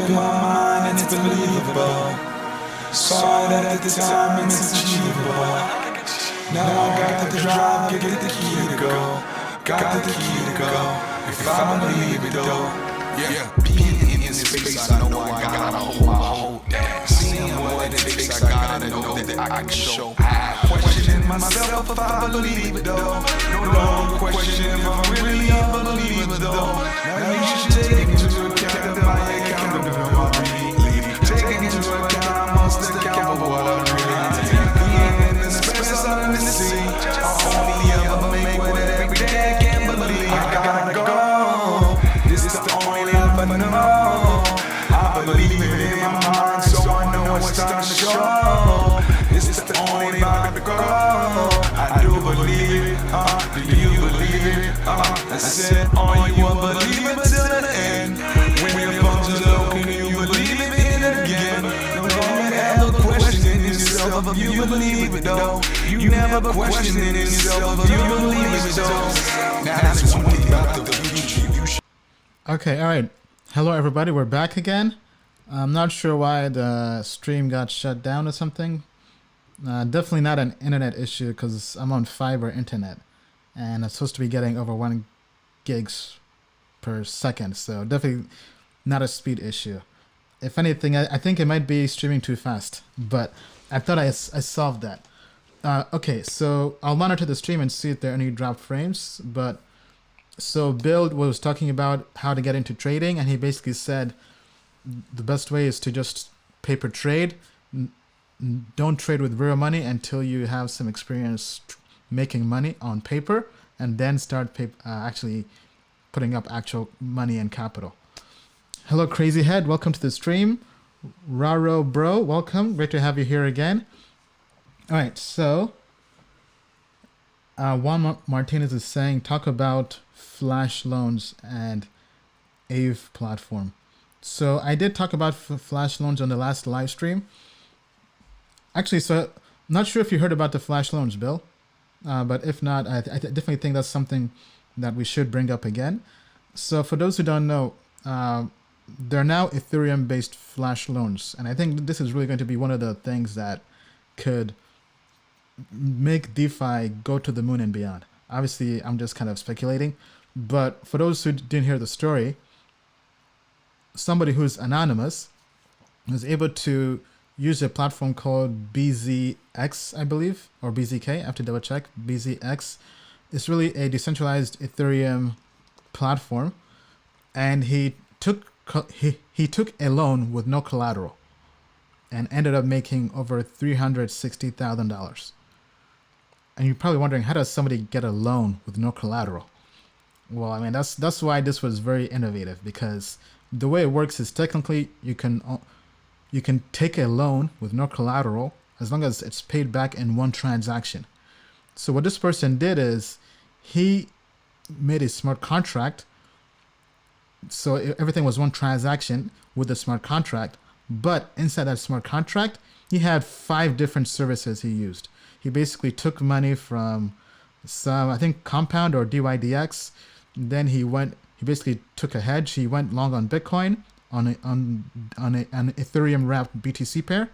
in my mind, it's believable. Saw it at the time, it's achievable. Now I got the drive, get the key to go. Got the key to go, if I believe it though. Yeah, being in this space, I know I gotta hold my hope down. Seeing what it takes, I gotta know that I can show. Questioning myself if I believe it though. No question if I'm really a believer though. Now you should take into account that my accountability. Take into account I must account for what I really need. Being in this space, I'm in the sea. I only ever make what every day I can't believe. I gotta go. This is the only life I know. I believe it in my mind, so I know it's time to show. This is the only life I go. I do believe it. Do you believe it? I said, oh, you will believe it till the end. When your phones are low, can you believe it in again? No longer ever questioning yourself if you believe it though. You never questioning yourself if you believe it though. Now that's one thing about the future. Okay, alright. Hello everybody, we're back again. I'm not sure why the stream got shut down or something. Definitely not an internet issue because I'm on fiber internet and I'm supposed to be getting over 1 gigs per second, so definitely not a speed issue. If anything, I think it might be streaming too fast, but I thought I solved that. Okay, so I'll monitor the stream and see if there are any drop frames, but so Bill was talking about how to get into trading, and he basically said the best way is to just paper trade. Don't trade with real money until you have some experience making money on paper, and then start actually putting up actual money and capital. Hello, Crazy Head. Welcome to the stream. Raro Bro, welcome. Great to have you here again. All right, so Juan Martinez is saying, talk about Flash loans and Aave platform. So I did talk about Flash loans on the last live stream. Actually, so I'm not sure if you heard about the Flash loans, Bill. But if not, I definitely think that's something that we should bring up again. So for those who don't know, there are now Ethereum-based Flash loans. And I think this is really going to be one of the things that could make DeFi go to the moon and beyond. Obviously, I'm just kind of speculating. But for those who didn't hear the story, somebody who's anonymous was able to use a platform called BZX, I believe, or BZK. I have to double check. BZX. It's really a decentralized Ethereum platform, and he took a loan with no collateral, and ended up making over $360,000. And you're probably wondering, how does somebody get a loan with no collateral? Well, I mean, that's why this was very innovative, because the way it works is technically you can take a loan with no collateral as long as it's paid back in one transaction. So what this person did is he made a smart contract. So everything was one transaction with the smart contract, but inside that smart contract, he had 5 different services he used. He basically took money from some, I think, Compound or DYDX. Then he basically took a hedge. He went long on Bitcoin on an Ethereum wrapped BTC pair.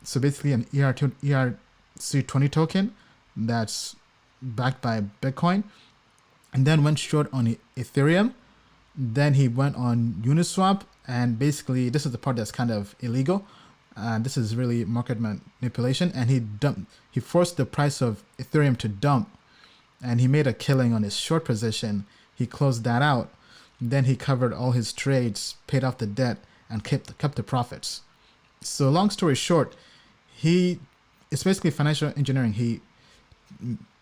So basically an ERC20 token that's backed by Bitcoin, and then went short on Ethereum. Then he went on Uniswap, and basically this is the part that's kind of illegal. This is really market manipulation, and he forced the price of Ethereum to dump, and he made a killing on his short position. He closed that out. Then he covered all his trades, paid off the debt, and kept the profits. So long story short, it's basically financial engineering. He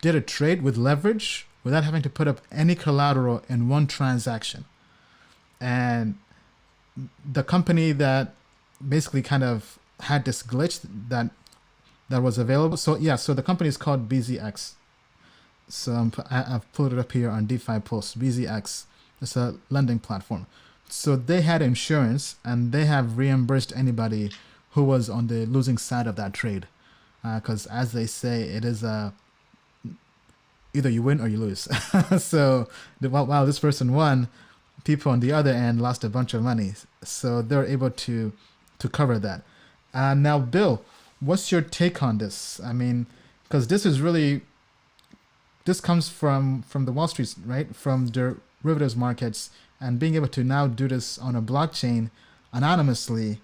did a trade with leverage without having to put up any collateral in one transaction. And the company that basically kind of had this glitch that was available. So the company is called BZX. So I've pulled it up here on DeFi Pulse. BZX. It's a lending platform. So they had insurance, and they have reimbursed anybody who was on the losing side of that trade. Because as they say, it is either you win or you lose. So while this person won, people on the other end lost a bunch of money. So they're able to cover that. Now, Bill, what's your take on this? I mean, because this comes from the Wall Street, right? From derivatives markets, and being able to now do this on a blockchain anonymously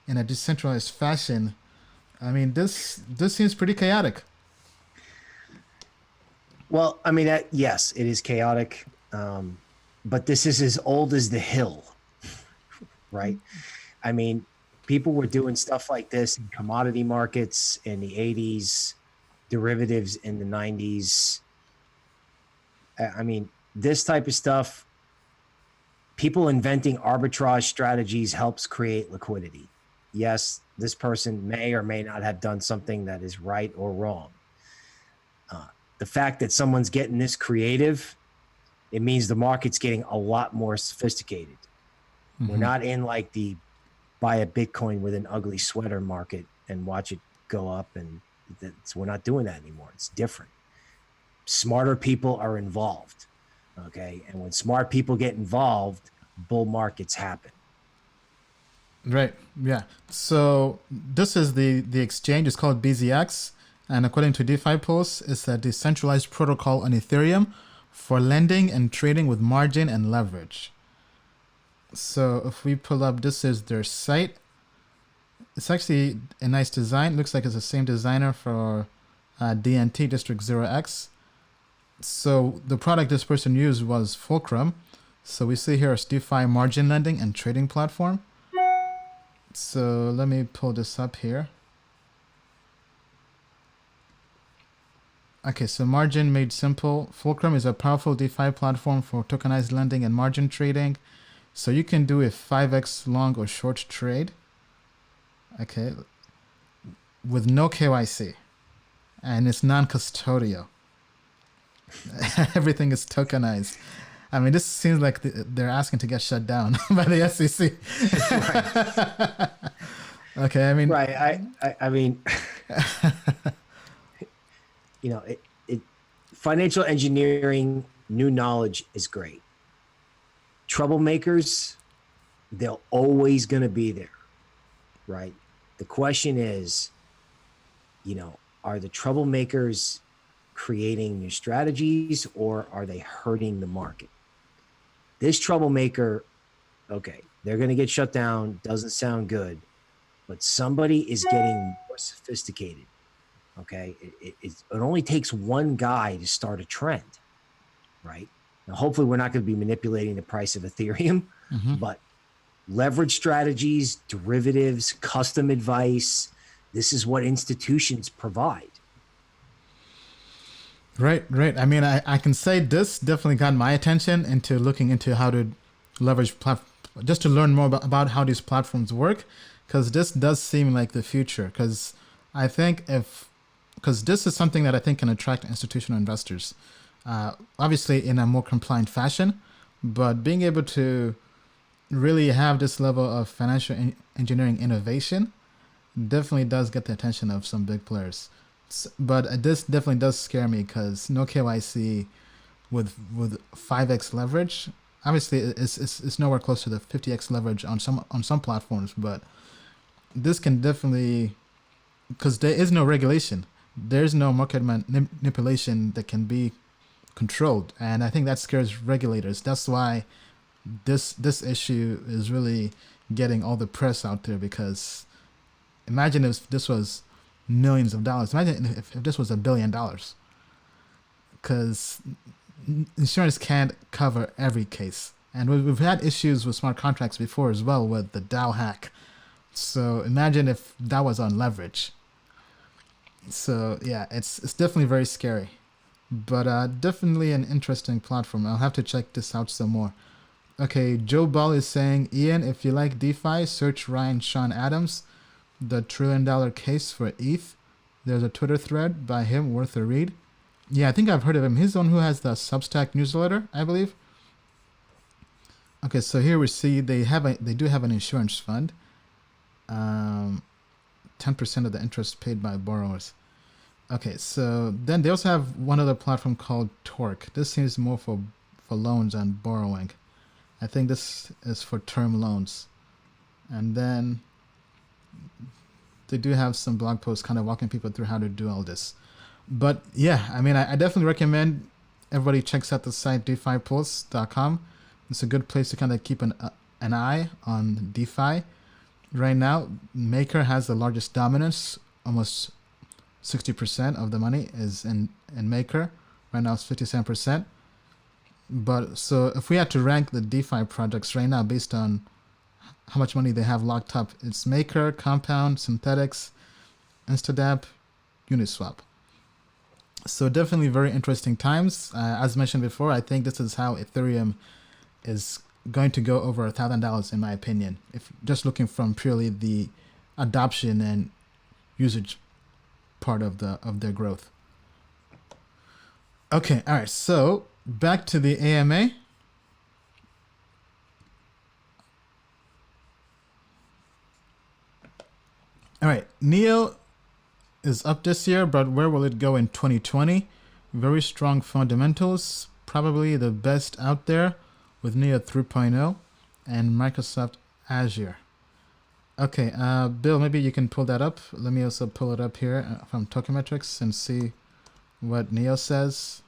in a decentralized fashion. I mean, this seems pretty chaotic. Well, I mean, yes, it is chaotic, but this is as old as the hill, right? I mean, people were doing stuff like this in commodity markets in the 80s, derivatives in the 90s. I mean, this type of stuff, people inventing arbitrage strategies helps create liquidity. Yes, this person may or may not have done something that is right or wrong. The fact that someone's getting this creative, it means the market's getting a lot more sophisticated. Mm-hmm. We're not in like the buy a Bitcoin with an ugly sweater market and watch it go up. And we're not doing that anymore. It's different. Smarter people are involved. Okay. And when smart people get involved, bull markets happen. Right. Yeah. So this is the exchange. It's called BZX. And according to DeFi Pulse, it's a decentralized protocol on Ethereum for lending and trading with margin and leverage. So if we pull up, this is their site. It's actually a nice design. Looks like it's the same designer for DNT District 0x. So the product this person used was Fulcrum. So we see here a DeFi margin lending and trading platform. So let me pull this up here. Okay, so margin made simple. Fulcrum is a powerful DeFi platform for tokenized lending and margin trading. So you can do a 5x long or short trade. Okay, with no KYC. And it's non-custodial. Everything is tokenized. I mean, this seems like they're asking to get shut down by the SEC. Right. Okay, I mean... Right, I mean... You know, financial engineering, new knowledge is great. Troublemakers, they're always going to be there, right? The question is, you know, are the troublemakers creating new strategies or are they hurting the market? This troublemaker, okay, they're going to get shut down, doesn't sound good, but somebody is getting more sophisticated. Okay, it only takes one guy to start a trend, right? Now, hopefully we're not going to be manipulating the price of Ethereum, but leverage strategies, derivatives, custom advice, this is what institutions provide. Right. I mean, I can say this definitely got my attention into looking into how to leverage just to learn more about how these platforms work, because this does seem like the future, because I think because this is something that I think can attract institutional investors, obviously in a more compliant fashion, but being able to really have this level of financial engineering innovation definitely does get the attention of some big players. But this definitely does scare me because no KYC with 5x leverage, obviously it's nowhere close to the 50x leverage on some platforms, but this can definitely, because there is no regulation. There's no market manipulation that can be controlled. And I think that scares regulators. That's why this issue is really getting all the press out there, because imagine if this was millions of dollars. Imagine if this was $1 billion. Because insurance can't cover every case. And we've had issues with smart contracts before as well with the DAO hack. So imagine if that was on leverage. So yeah, it's definitely very scary, but definitely an interesting platform. I'll have to check this out some more. Okay, Joe Ball is saying, Ian, if you like DeFi, search Ryan Sean Adams, The $1 Trillion Case for ETH. There's a Twitter thread by him worth a read. Yeah, I think I've heard of him. He's the one who has the Substack newsletter, I believe. Okay, so here we see they do have an insurance fund. 10% of the interest paid by borrowers. Okay, so then they also have one other platform called Torque. This seems more for loans and borrowing. I think this is for term loans. And then they do have some blog posts kind of walking people through how to do all this. But yeah, I mean, I definitely recommend everybody checks out the site defipulse.com. It's a good place to kind of keep an eye on DeFi. Right now, Maker has the largest dominance. Almost 60% of the money is in Maker. Right now it's 57%. But so if we had to rank the DeFi projects right now based on how much money they have locked up, it's Maker, Compound, Synthetics, Instadap, Uniswap. So definitely very interesting times. As mentioned before, I think this is how Ethereum is going to go over $1,000 in my opinion. If just looking from purely the adoption and usage part of their growth. Okay, all right. So back to the AMA. All right, NEO is up this year, but where will it go in 2020? Very strong fundamentals, probably the best out there with NEO 3.0 and Microsoft Azure. Okay, Bill, maybe you can pull that up. Let me also pull it up here from Tokenmetrics and see what NEO says.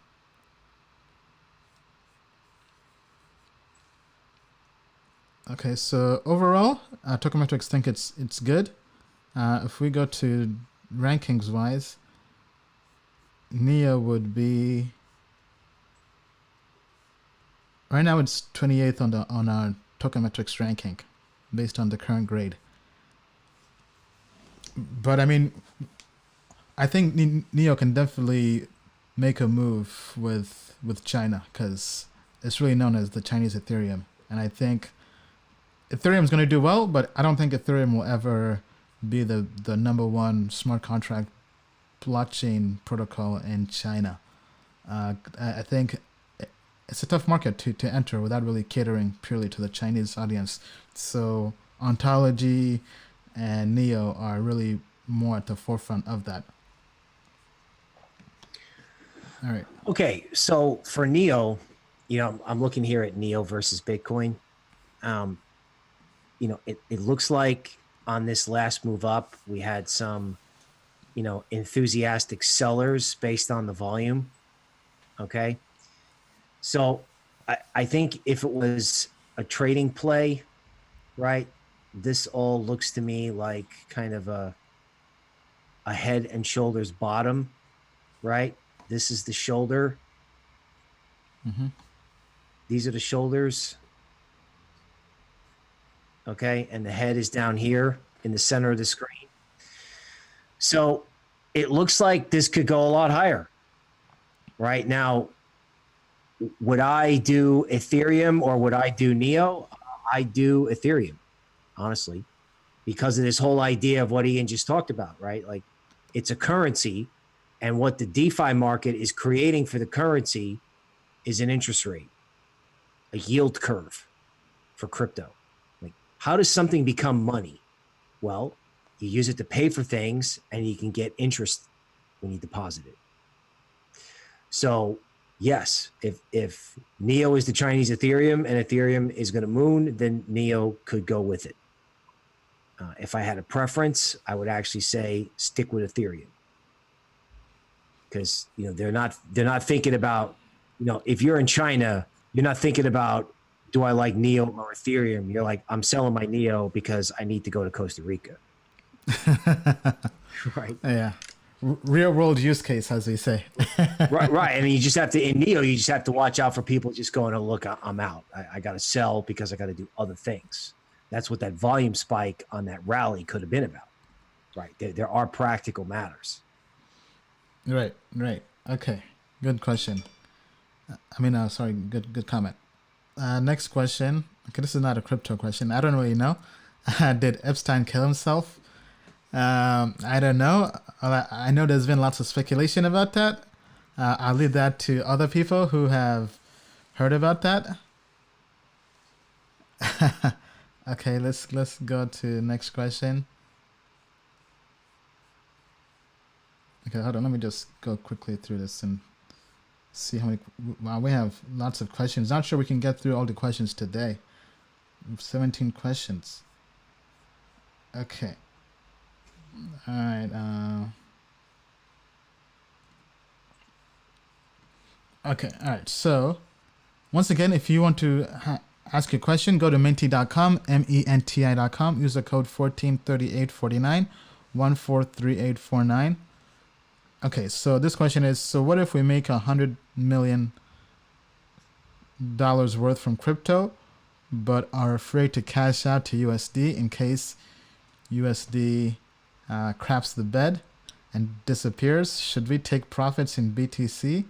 Okay, so overall, Tokenmetrics think it's good. If we go to rankings wise, NEO would be right now it's 28th on our Tokenmetrics ranking based on the current grade. But I mean, I think NEO can definitely make a move with China because it's really known as the Chinese Ethereum, and I think Ethereum is going to do well, but I don't think Ethereum will ever be the number one smart contract blockchain protocol in China. I think it's a tough market to enter without really catering purely to the Chinese audience. So Ontology and NEO are really more at the forefront of that. All right. Okay, so for NEO, I'm looking here at NEO versus Bitcoin. It looks like on this last move up, we had some, enthusiastic sellers based on the volume. Okay. So I think if it was a trading play, right, this all looks to me like kind of a head and shoulders bottom, right? This is the shoulder. Mm-hmm. These are the shoulders. Okay, and the head is down here in the center of the screen. So it looks like this could go a lot higher. Right now, would I do Ethereum or would I do NEO? I do Ethereum, honestly, because of this whole idea of what Ian just talked about, right? Like it's a currency, and what the DeFi market is creating for the currency is an interest rate, a yield curve for crypto. How does something become money? Well, you use it to pay for things and you can get interest when you deposit it. So yes, if NEO is the Chinese Ethereum and Ethereum is going to moon, then NEO could go with it. If I had a preference, I would actually say stick with Ethereum. Because they're not thinking about, if you're in China, you're not thinking about, do I like NEO or Ethereum? You're like, I'm selling my NEO because I need to go to Costa Rica. Right. Yeah. Real world use case, as they say. Right. And you just have to, in NEO, you just have to watch out for people just going, oh, look, I'm out. I got to sell because I got to do other things. That's what that volume spike on that rally could have been about. Right. There are practical matters. Right. Okay. Good question. Sorry. Good comment. Next question. Okay, this is not a crypto question. I don't really know. Did Epstein kill himself? I don't know. I know there's been lots of speculation about that. I'll leave that to other people who have heard about that. Okay, let's go to the next question. Okay, hold on. Let me just go quickly through this and see how many. Wow, we have lots of questions. Not sure we can get through all the questions today. 17 questions. Okay. All right. Okay. All right. So, once again, if you want to ask your question, go to menti.com, menti.com. Use the code 143849, 143849. Okay. So this question is: so what if we make $100 million worth from crypto, but are afraid to cash out to USD in case USD craps the bed and disappears? Should we take profits in BTC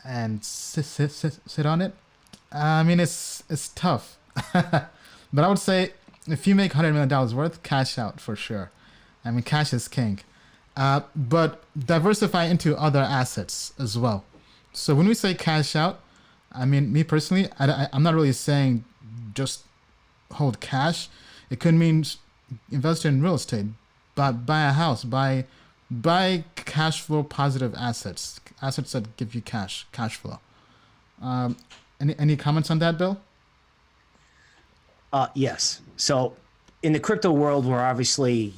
and sit on it? I mean, it's tough, but I would say if you make $100 million worth, cash out for sure. I mean, cash is king, but diversify into other assets as well. So when we say cash out, I mean, me personally, I'm not really saying just hold cash. It could mean invest in real estate, buy a house, buy cash flow positive assets that give you cash flow. Any comments on that, Bill? Yes. So in the crypto world, we're obviously,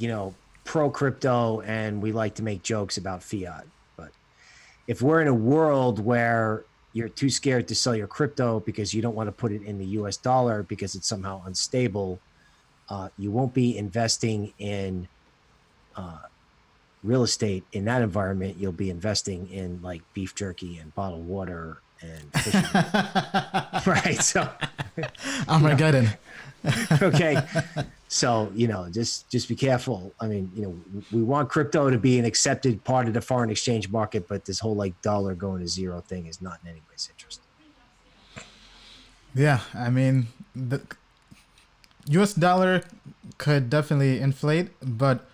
pro crypto and we like to make jokes about fiat. But if we're in a world where you're too scared to sell your crypto because you don't want to put it in the US dollar because it's somehow unstable, you won't be investing in real estate in that environment. You'll be investing in like beef jerky and bottled water and fishing. Right. So Armageddon. Okay. So, just be careful. I mean, we want crypto to be an accepted part of the foreign exchange market, but this whole like dollar going to zero thing is not in anybody's interest. Yeah. I mean, the US dollar could definitely inflate, but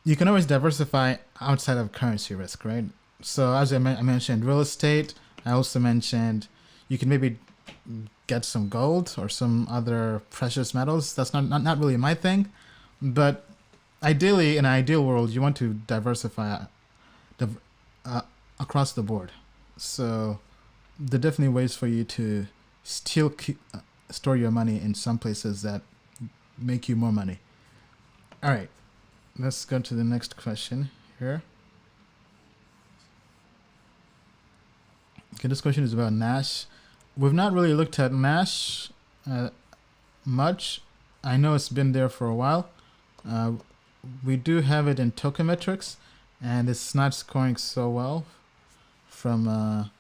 you can always diversify outside of currency risk, right? So as I mentioned, real estate. I also mentioned you can maybe get some gold or some other precious metals. That's not really my thing, but ideally, in an ideal world, you want to diversify across the board. So there are definitely ways for you to still store your money in some places that make you more money. All right, let's go to the next question here. Okay, this question is about Nash. We've not really looked at Nash much. I know it's been there for a while. We do have it in Tokenmetrics, and it's not scoring so well from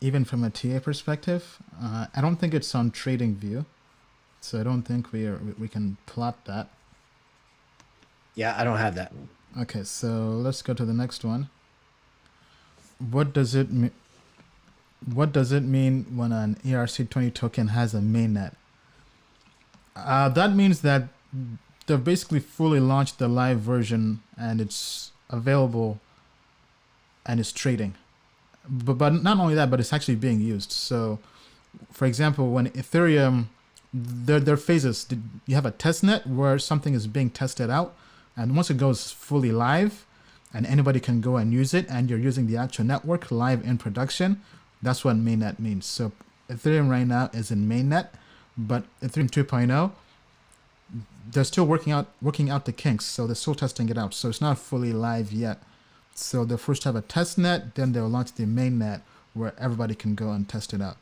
even from a TA perspective. I don't think it's on TradingView, so I don't think we can plot that. Yeah, I don't have that. Okay, so let's go to the next one. What does it mean? What does it mean when an ERC20 token has a mainnet? That means that they've basically fully launched the live version and it's available and it's trading. But not only that, but it's actually being used. So, for example, when Ethereum, there are phases. You have a test net where something is being tested out, and once it goes fully live and anybody can go and use it and you're using the actual network live in production, that's what mainnet means. So Ethereum right now is in mainnet, but Ethereum 2.0, they're still working out the kinks. So they're still testing it out. So it's not fully live yet. So they'll first have a test net, then they'll launch the mainnet where everybody can go and test it out.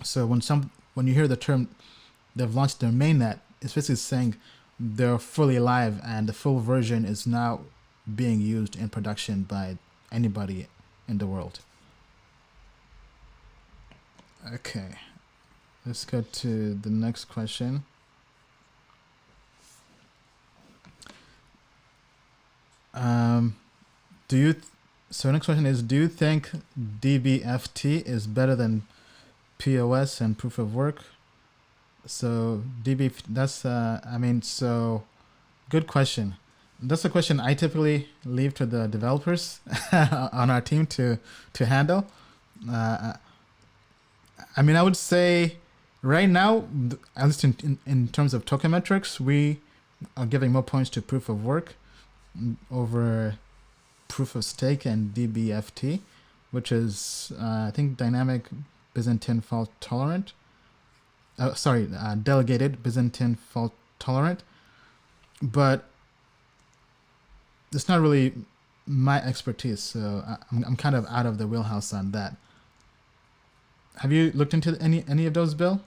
So when you hear the term they've launched their mainnet, it's basically saying they're fully live and the full version is now being used in production by anybody in the world. Okay, let's go to the next question. So next question is, do you think DBFT is better than POS and proof of work? So good question. That's a question I typically leave to the developers on our team to handle. I would say right now, at least in terms of token metrics, we are giving more points to proof of work over proof of stake and DBFT. which is I think dynamic Byzantine fault tolerant. Delegated Byzantine fault tolerant, but it's not really my expertise, so I'm kind of out of the wheelhouse on that. Have you looked into any of those, Bill?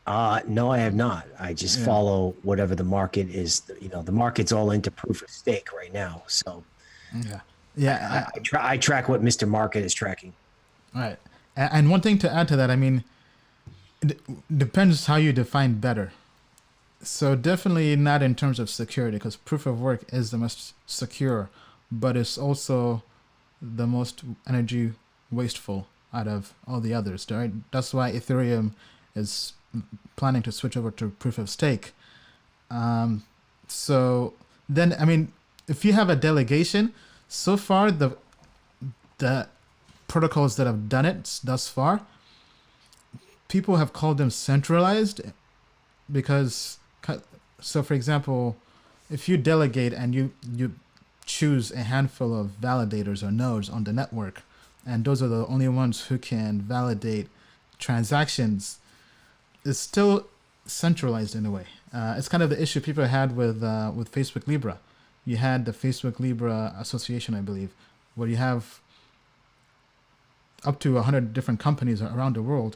No, I have not. I just follow whatever the market is. The market's all into proof of stake right now. So I track what Mr. Market is tracking. All right. And one thing to add to that, I mean, it depends how you define better. So definitely not in terms of security, because proof of work is the most secure, but it's also the most energy wasteful out of all the others, right? That's why Ethereum is planning to switch over to proof of stake. So then, I mean, if you have a delegation, so far the protocols that have done it thus far, people have called them centralized because, so for example, if you delegate and you choose a handful of validators or nodes on the network, and those are the only ones who can validate transactions, it's still centralized in a way. It's kind of the issue people had with Facebook Libra. You had the Facebook Libra Association, I believe, where you have up to 100 different companies around the world,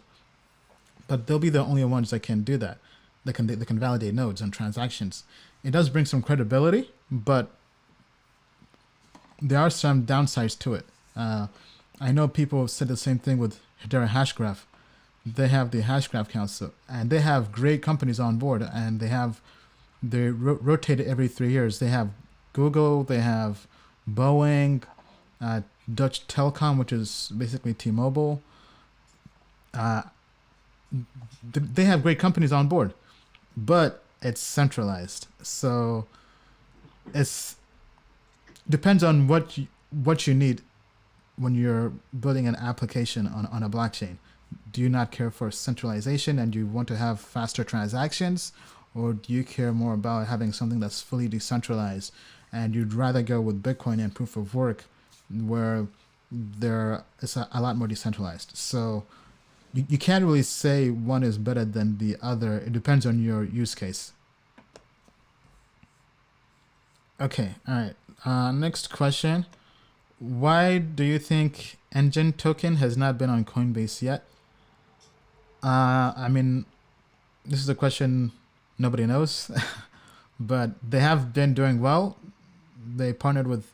but they'll be the only ones that can do that. They can validate nodes and transactions. It does bring some credibility, but there are some downsides to it. I know people said the same thing with Hedera Hashgraph. They have the Hashgraph Council, and they have great companies on board, and they rotate it every 3 years. They have Google, they have Boeing, Dutch Telecom, which is basically T-Mobile. They have great companies on board, but it's centralized. So it's depends on what you need when you're building an application on a blockchain. Do you not care for centralization and you want to have faster transactions, or do you care more about having something that's fully decentralized and you'd rather go with Bitcoin and proof of work where it's a lot more decentralized? So you can't really say one is better than the other. It depends on your use case. Okay, all right. Next question. Why do you think Engine token has not been on Coinbase yet? I mean, this is a question nobody knows, but they have been doing well. They partnered with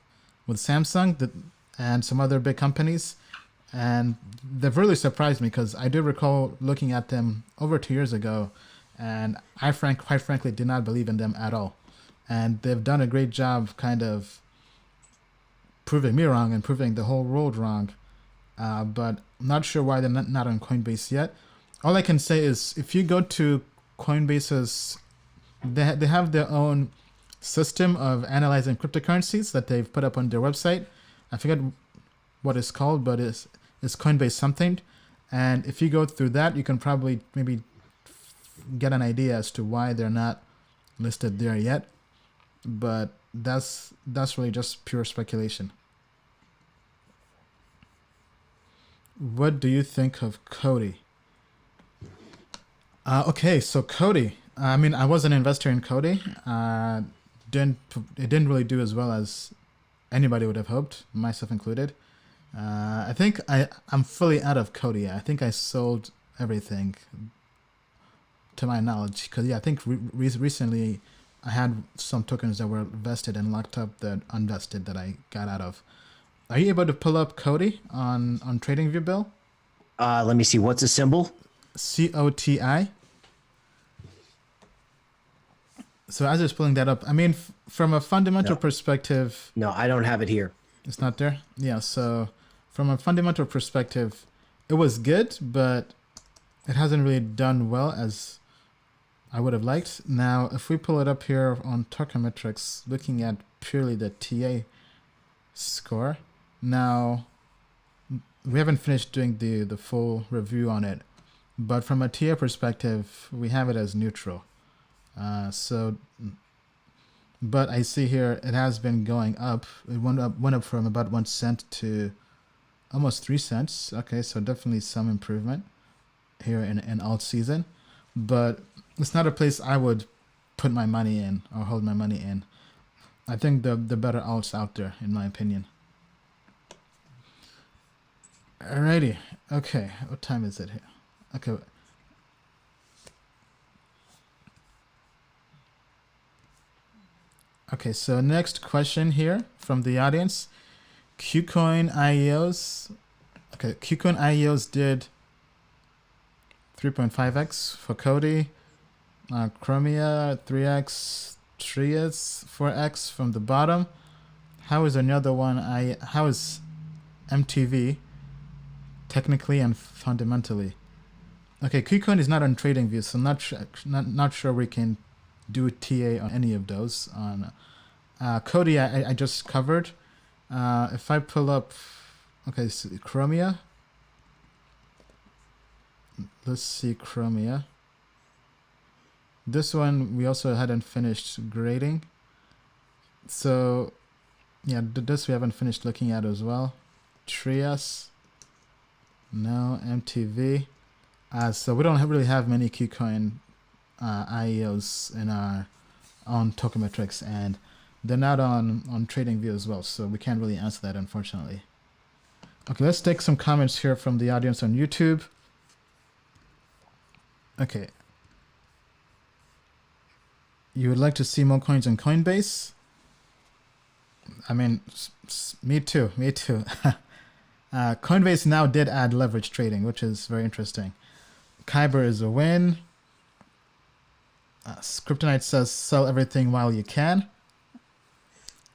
Samsung and some other big companies, and they've really surprised me because I do recall looking at them over 2 years ago, and I quite frankly did not believe in them at all. And they've done a great job kind of proving me wrong and proving the whole world wrong. But I'm not sure why they're not on Coinbase yet. All I can say is if you go to Coinbase's, they have their own system of analyzing cryptocurrencies that they've put up on their website. I forget what it's called, but it's Coinbase something. And if you go through that, you can probably maybe get an idea as to why they're not listed there yet. But that's really just pure speculation. What do you think of Cody? Okay, so Cody. I mean, I was an investor in Cody. It didn't really do as well as anybody would have hoped, myself included. I think I'm fully out of Cody. I think I sold everything, to my knowledge. Because I think recently I had some tokens that were vested and locked up that unvested that I got out of. Are you able to pull up Cody on TradingView, Bill? Let me see. What's the symbol? COTI. So as I was pulling that up, I mean, from a fundamental perspective... No, I don't have it here. It's not there? Yeah, so from a fundamental perspective, it was good, but it hasn't really done well as I would have liked. Now, if we pull it up here on Tokemetrics, looking at purely the TA score, now we haven't finished doing the full review on it, but from a TA perspective, we have it as neutral. So but I see here it has been going up. It went up from about 1 cent to almost 3 cents. Okay, so definitely some improvement here in alt season, but it's not a place I would put my money in or hold my money in. I think the better alts out there, in my opinion. Alrighty. Okay, what time is it here? Okay. Okay, so next question here from the audience. KuCoin IEOs. Okay, KuCoin IEOs did 3.5x for Cody. Chromia 3x, Trias 4x from the bottom. How is another one? How is MTV technically and fundamentally? Okay, KuCoin is not on TradingView, so not sure we can do TA on any of those. On Cody, I just covered. If I pull up, okay, so Chromia. Let's see Chromia. This one we also hadn't finished grading. So yeah, this we haven't finished looking at as well. Trias. No, MTV. So we don't really have many KuCoin IEOs in our own Tokenmetrics, and they're not on TradingView as well, so we can't really answer that, unfortunately. Okay, let's take some comments here from the audience on YouTube. Okay. You would like to see more coins on Coinbase? I mean, me too. Coinbase now did add leverage trading, which is very interesting. Kyber is a win. Kryptonite says sell everything while you can.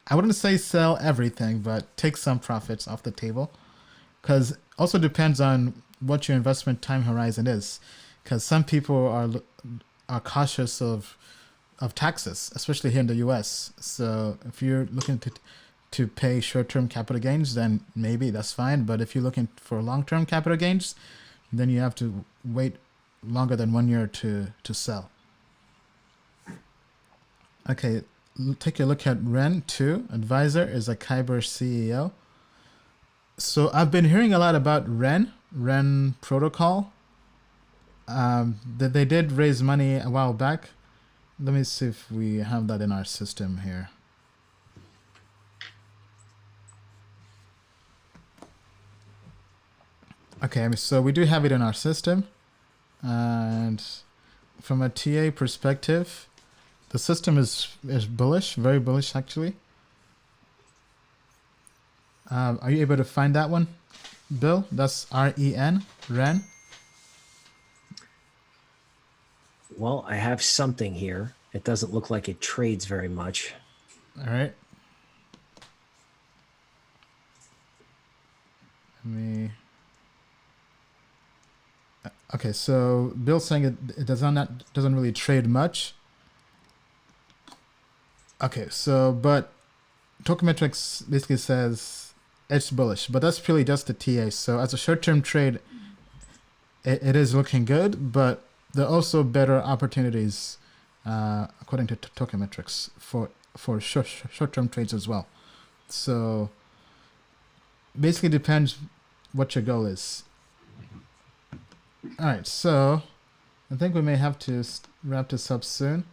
I wouldn't say sell everything, but take some profits off the table, because it also depends on what your investment time horizon is, because some people are cautious of taxes, especially here in the US. So if you're looking to pay short-term capital gains, then maybe that's fine. But if you're looking for long-term capital gains, then you have to wait longer than 1 year to sell. Okay, take a look at Ren too. Advisor is a Kyber CEO. So I've been hearing a lot about Ren protocol. That they did raise money a while back. Let me see if we have that in our system here. Okay, so we do have it in our system. And from a TA perspective, the system is bullish, very bullish actually. Are you able to find that one, Bill? That's REN, Ren. Well, I have something here. It doesn't look like it trades very much. All right. Let me. Okay, so Bill's saying it doesn't really trade much. Okay, so but Tokenmetrics basically says it's bullish, but that's purely just the TA. So as a short-term trade, it is looking good, but there are also better opportunities, according to Tokenmetrics, for short-term trades as well. So basically depends what your goal is. All right, so I think we may have to wrap this up soon.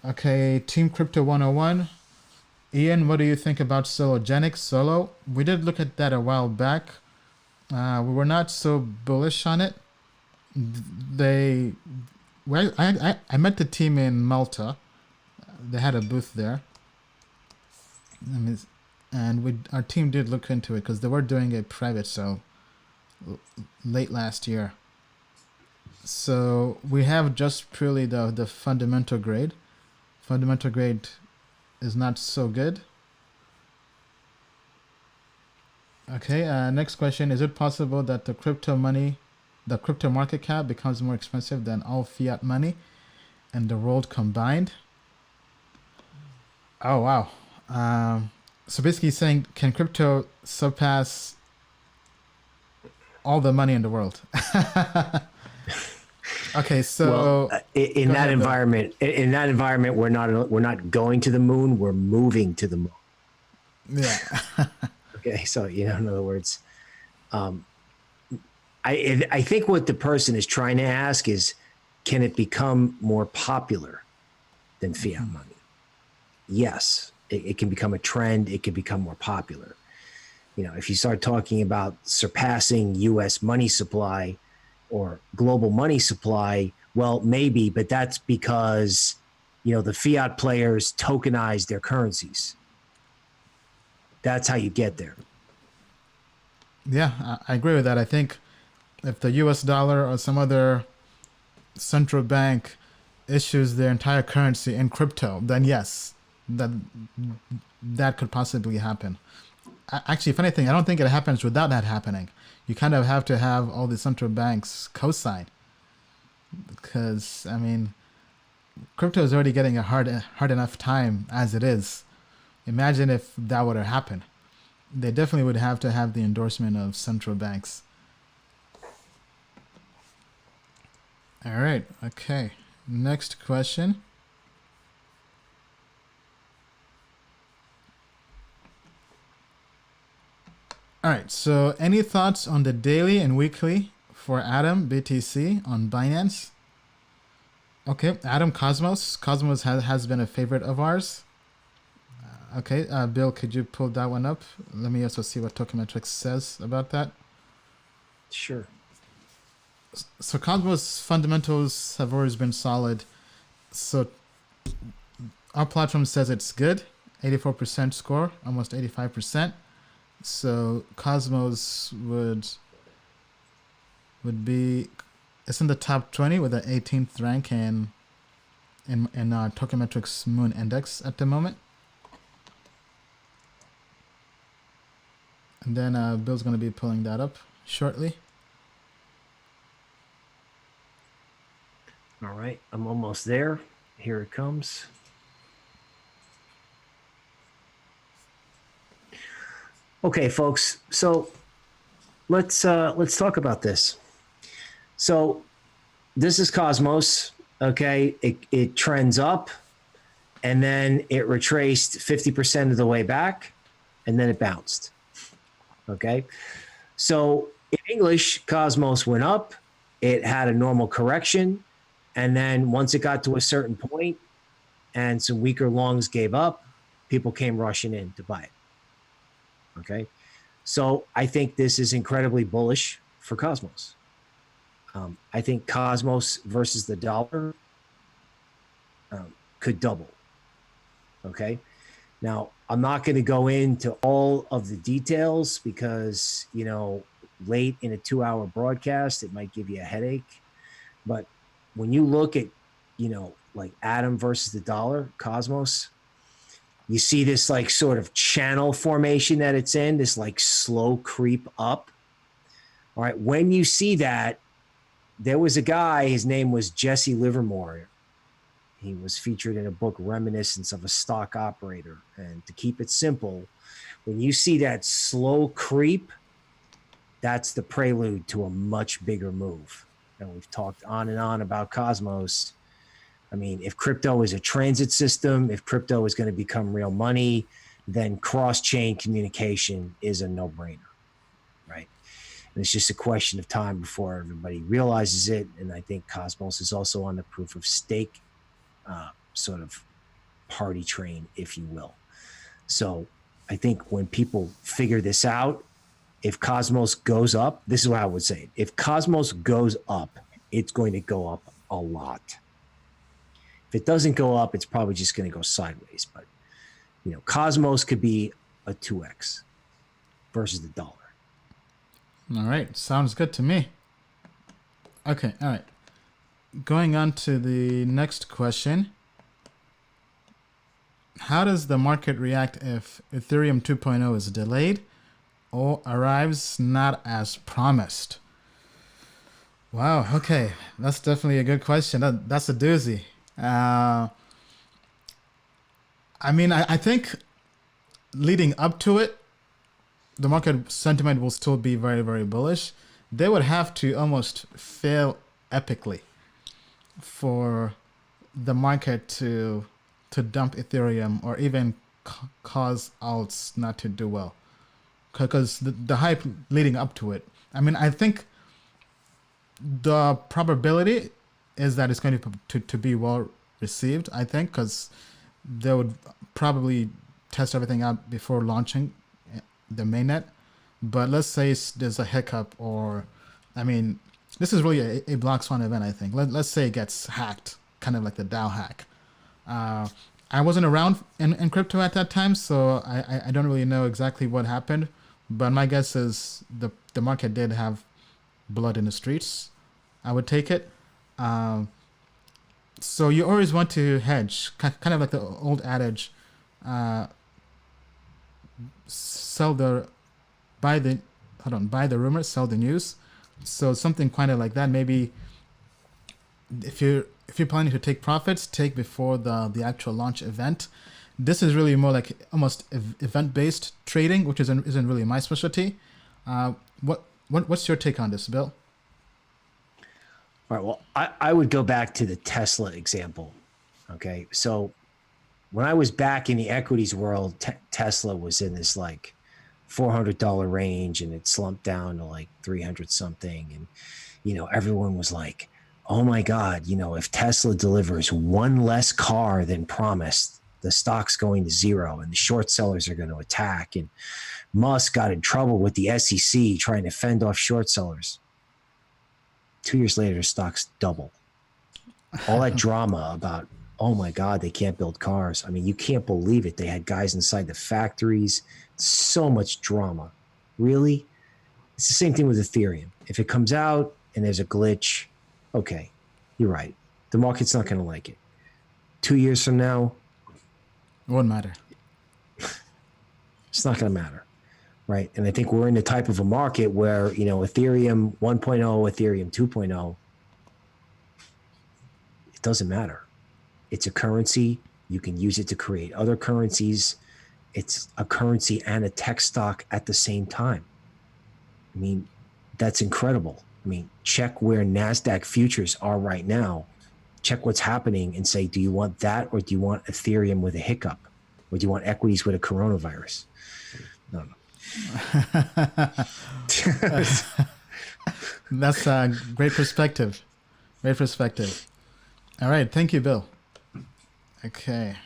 Okay, Team Crypto 101. Ian, what do you think about Solo? We did look at that a while back. We were not so bullish on it. I met the team in Malta. They had a booth there. And our team did look into it because they were doing a private sale late last year. So we have just purely the fundamental grade. Fundamental grade is not so good. Okay, next question. Is it possible that the crypto market cap becomes more expensive than all fiat money in the world combined? Oh, wow. So basically saying, can crypto surpass all the money in the world? Okay, so Well, in go that ahead, Bill. environment, we're not going to the moon. We're moving to the moon. Yeah. Okay, so in other words, I think what the person is trying to ask is, can it become more popular than fiat money? Yes, it can become a trend. It can become more popular. If you start talking about surpassing U.S. money supply or global money supply, well, maybe, but that's because the fiat players tokenize their currencies. That's how you get there. Yeah, I agree with that. I think if the US dollar or some other central bank issues their entire currency in crypto, then yes, that that could possibly happen. Actually, if anything, I don't think it happens without that happening. You kind of have to have all the central banks co-sign because I mean, crypto is already getting a hard enough time as it is. Imagine if that were to happen. They definitely would have to have the endorsement of central banks. All right. Okay. Next question. All right. So, any thoughts on the daily and weekly for Atom BTC on Binance? Okay. Atom Cosmos. Cosmos has been a favorite of ours. Okay. Bill, could you pull that one up? Let me also see what Tokenmetrics says about that. Sure. So, Cosmos fundamentals have always been solid. So, our platform says it's good. 84% score, almost 85%. So Cosmos would be, it's in the top 20 with the 18th rank in our Tokenmetrics Moon Index at the moment. And then Bill's going to be pulling that up shortly. All right, I'm almost there. Here it comes. Okay, folks. So let's talk about this. So this is Cosmos. Okay, it trends up, and then it retraced 50% of the way back, and then it bounced. Okay, so in English, Cosmos went up. It had a normal correction, and then once it got to a certain point, and some weaker longs gave up, people came rushing in to buy it. Okay, so I think this is incredibly bullish for Cosmos. I think Cosmos versus the dollar could double. Okay, now I'm not going to go into all of the details because late in a 2-hour broadcast it might give you a headache. But when you look at like Atom versus the dollar, Cosmos, you see this like sort of channel formation that it's in, this like slow creep up. All right. When you see that, there was a guy, his name was Jesse Livermore. He was featured in a book, Reminiscence of a Stock Operator. And to keep it simple, when you see that slow creep, that's the prelude to a much bigger move. And we've talked on and on about Cosmos. I mean, if crypto is a transit system, if crypto is going to become real money, then cross-chain communication is a no-brainer, right? And it's just a question of time before everybody realizes it. And I think Cosmos is also on the proof of stake sort of party train, if you will. So I think when people figure this out, if Cosmos goes up, this is what I would say. If Cosmos goes up, it's going to go up a lot. If it doesn't go up, it's probably just going to go sideways. But, Cosmos could be a 2x versus the dollar. All right. Sounds good to me. Okay. All right. Going on to the next question. How does the market react if Ethereum 2.0 is delayed or arrives not as promised? Wow. Okay. That's definitely a good question. That's a doozy. I mean, I think leading up to it, the market sentiment will still be very, very bullish. They would have to almost fail epically for the market to dump Ethereum or even cause alts not to do well, because the hype leading up to it. I mean, I think the probability is that it's going to be well received. I think because they would probably test everything out before launching the mainnet. But let's say there's a hiccup, or I mean, this is really a Black Swan event. I think. Let's say it gets hacked, kind of like the DAO hack. I wasn't around in crypto at that time, so I don't really know exactly what happened. But my guess is the market did have blood in the streets. I would take it. So you always want to hedge, kind of like the old adage, buy the rumor, sell the news. So something kind of like that. Maybe if you're planning to take profits, take before the actual launch event. This is really more like almost event-based trading, which isn't really my specialty. What's your take on this, Bill? All right. Well, I would go back to the Tesla example. Okay. So when I was back in the equities world, Tesla was in this like $400 range, and it slumped down to like 300 something. And, everyone was like, oh my God, if Tesla delivers one less car than promised, the stock's going to zero and the short sellers are going to attack. And Musk got in trouble with the SEC trying to fend off short sellers. 2 years later, stocks double. All that drama about, oh my God, they can't build cars. I mean, you can't believe it. They had guys inside the factories. So much drama. Really? It's the same thing with Ethereum. If it comes out and there's a glitch, okay, you're right. The market's not going to like it. 2 years from now, it won't matter. It's not going to matter. Right. And I think we're in the type of a market where, Ethereum 1.0, Ethereum 2.0, it doesn't matter. It's a currency. You can use it to create other currencies. It's a currency and a tech stock at the same time. I mean, that's incredible. I mean, check where NASDAQ futures are right now. Check what's happening and say, do you want that, or do you want Ethereum with a hiccup? Or do you want equities with a coronavirus? No. That's a great perspective. Great perspective. All right. Thank you, Bill. Okay.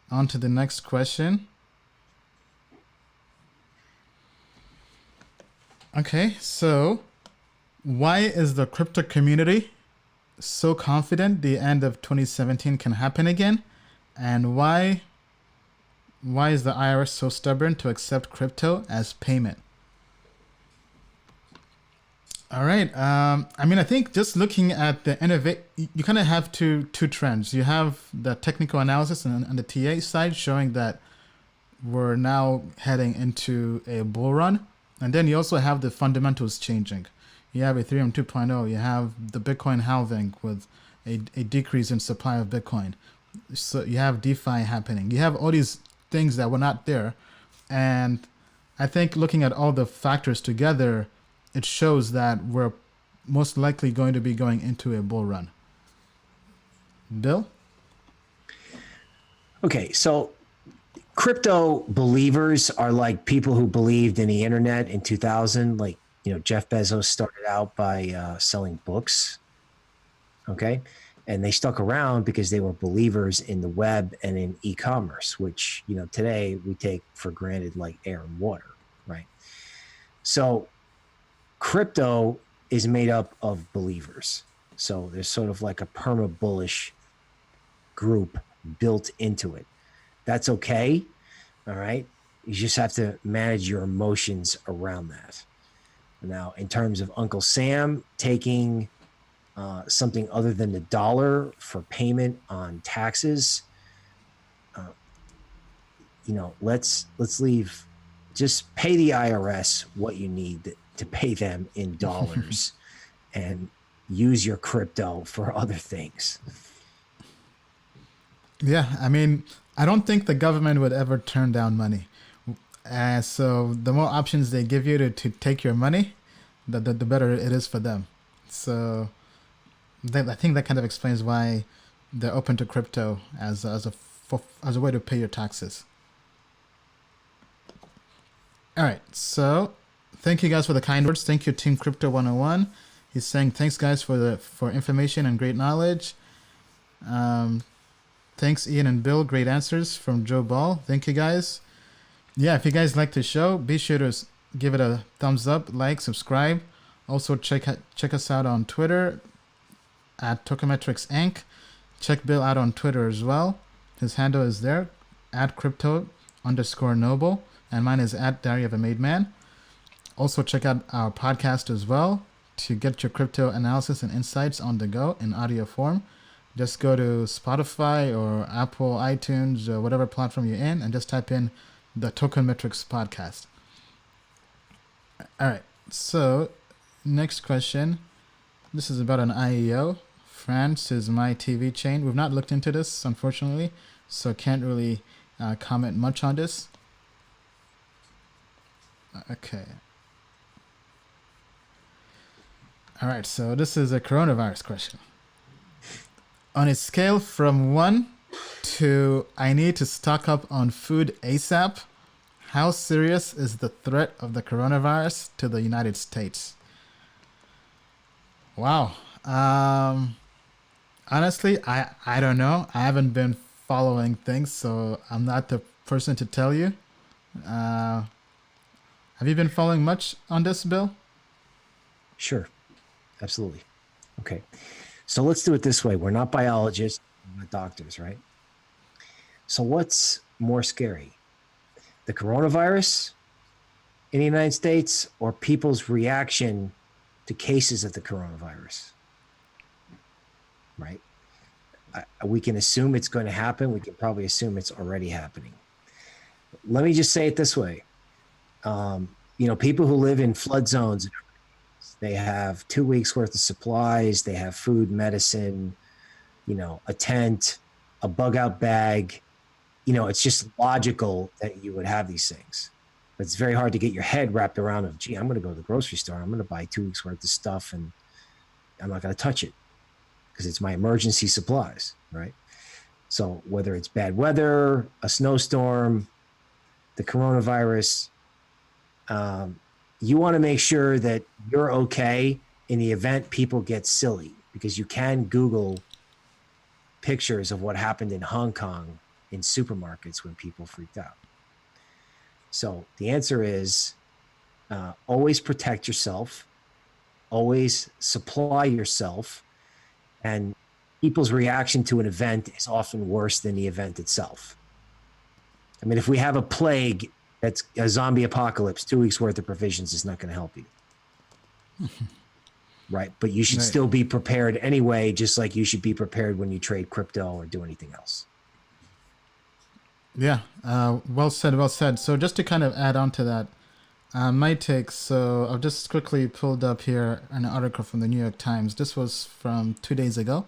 On to the next question. Okay. So, why is the crypto community so confident the end of 2017 can happen again? And why is the IRS so stubborn to accept crypto as payment? All right. I mean, I think just looking at the innovate, you kind of have two trends. You have the technical analysis on the TA side showing that we're now heading into a bull run. And then you also have the fundamentals changing. You have Ethereum 2.0. You have the Bitcoin halving with a decrease in supply of Bitcoin. So you have DeFi happening. You have all these things that were not there. And I think looking at all the factors together, it shows that we're most likely going to be going into a bull run. Bill? Okay, so crypto believers are like people who believed in the internet in 2000. Like, Jeff Bezos started out by selling books. Okay. And they stuck around because they were believers in the web and in e-commerce, which, today we take for granted like air and water, right? So crypto is made up of believers. So there's sort of like a perma-bullish group built into it. That's okay, all right? You just have to manage your emotions around that. Now, in terms of Uncle Sam taking something other than the dollar for payment on taxes, let's leave. Just pay the IRS what you need to pay them in dollars, and use your crypto for other things. Yeah, I mean, I don't think the government would ever turn down money. So the more options they give you to take your money, the better it is for them. So I think that kind of explains why they're open to crypto as a way to pay your taxes. All right, so thank you guys for the kind words. Thank you, Team Crypto 101. He's saying thanks guys for information and great knowledge. Thanks Ian and Bill, great answers from Joe Ball. Thank you guys. Yeah, if you guys like the show, be sure to give it a thumbs up, like, subscribe. Also check us out on Twitter at Tokemetrics Inc. Check Bill out on Twitter as well. His handle is there at crypto_noble, and mine is at Diary of a Made Man. Also check out our podcast as well to get your crypto analysis and insights on the go in audio form. Just go to Spotify or Apple, iTunes, or whatever platform you're in, and just type in the Tokemetrics podcast. All right, so next question. This is about an IEO. France is my TV chain. We've not looked into this, unfortunately, so can't really comment much on this. Okay. All right, so this is a coronavirus question. On a scale from 1 to I need to stock up on food ASAP, how serious is the threat of the coronavirus to the United States? Wow. Honestly, I don't know. I haven't been following things, so I'm not the person to tell you. Have you been following much on this, Bill? Sure. Absolutely. Okay. So let's do it this way. We're not biologists, we're not doctors, right? So what's more scary? The coronavirus in the United States or people's reaction to cases of the coronavirus? Right? We can assume it's going to happen. We can probably assume it's already happening. Let me just say it this way. People who live in flood zones, they have 2 weeks worth of supplies. They have food, medicine, a tent, a bug out bag. It's just logical that you would have these things. But it's very hard to get your head wrapped around of, gee, I'm going to go to the grocery store. I'm going to buy 2 weeks worth of stuff and I'm not going to touch it because it's my emergency supplies, right? So whether it's bad weather, a snowstorm, the coronavirus, you want to make sure that you're okay in the event people get silly, because you can Google pictures of what happened in Hong Kong in supermarkets when people freaked out. So the answer is always protect yourself, always supply yourself, and people's reaction to an event is often worse than the event itself. I mean, if we have a plague, that's a zombie apocalypse, 2 weeks worth of provisions is not going to help you. Right. But you should still be prepared anyway, just like you should be prepared when you trade crypto or do anything else. Yeah. Well said. Well said. So just to kind of add on to that, my take. So I've just quickly pulled up here an article from the New York Times. This was from 2 days ago.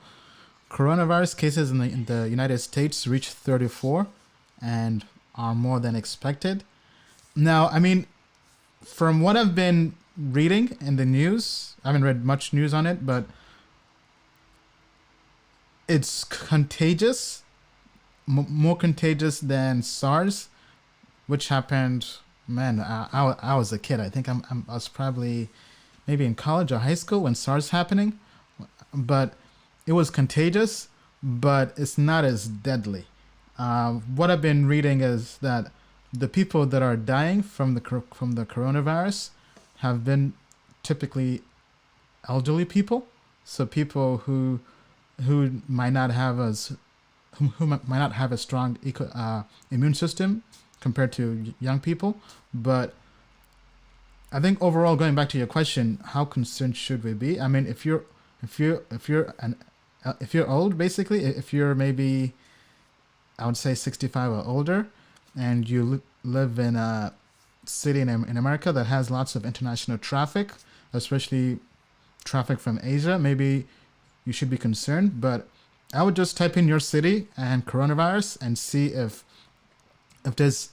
Coronavirus cases in the United States reached 34 and are more than expected. Now, I mean, from what I've been reading in the news, I haven't read much news on it, but it's contagious, more contagious than SARS, which happened, man, I was a kid. I think I was probably maybe in college or high school when SARS happening, but it was contagious, but it's not as deadly. What I've been reading is that the people that are dying from the coronavirus have been typically elderly people, so people who might not have who might not have a strong immune system compared to young people. But I think overall, going back to your question, how concerned should we be? I mean, if you're old, basically, if you're maybe, I would say 65 or older, and you live in a city in America that has lots of international traffic, especially traffic from Asia, maybe you should be concerned. But I would just type in your city and coronavirus and see if there's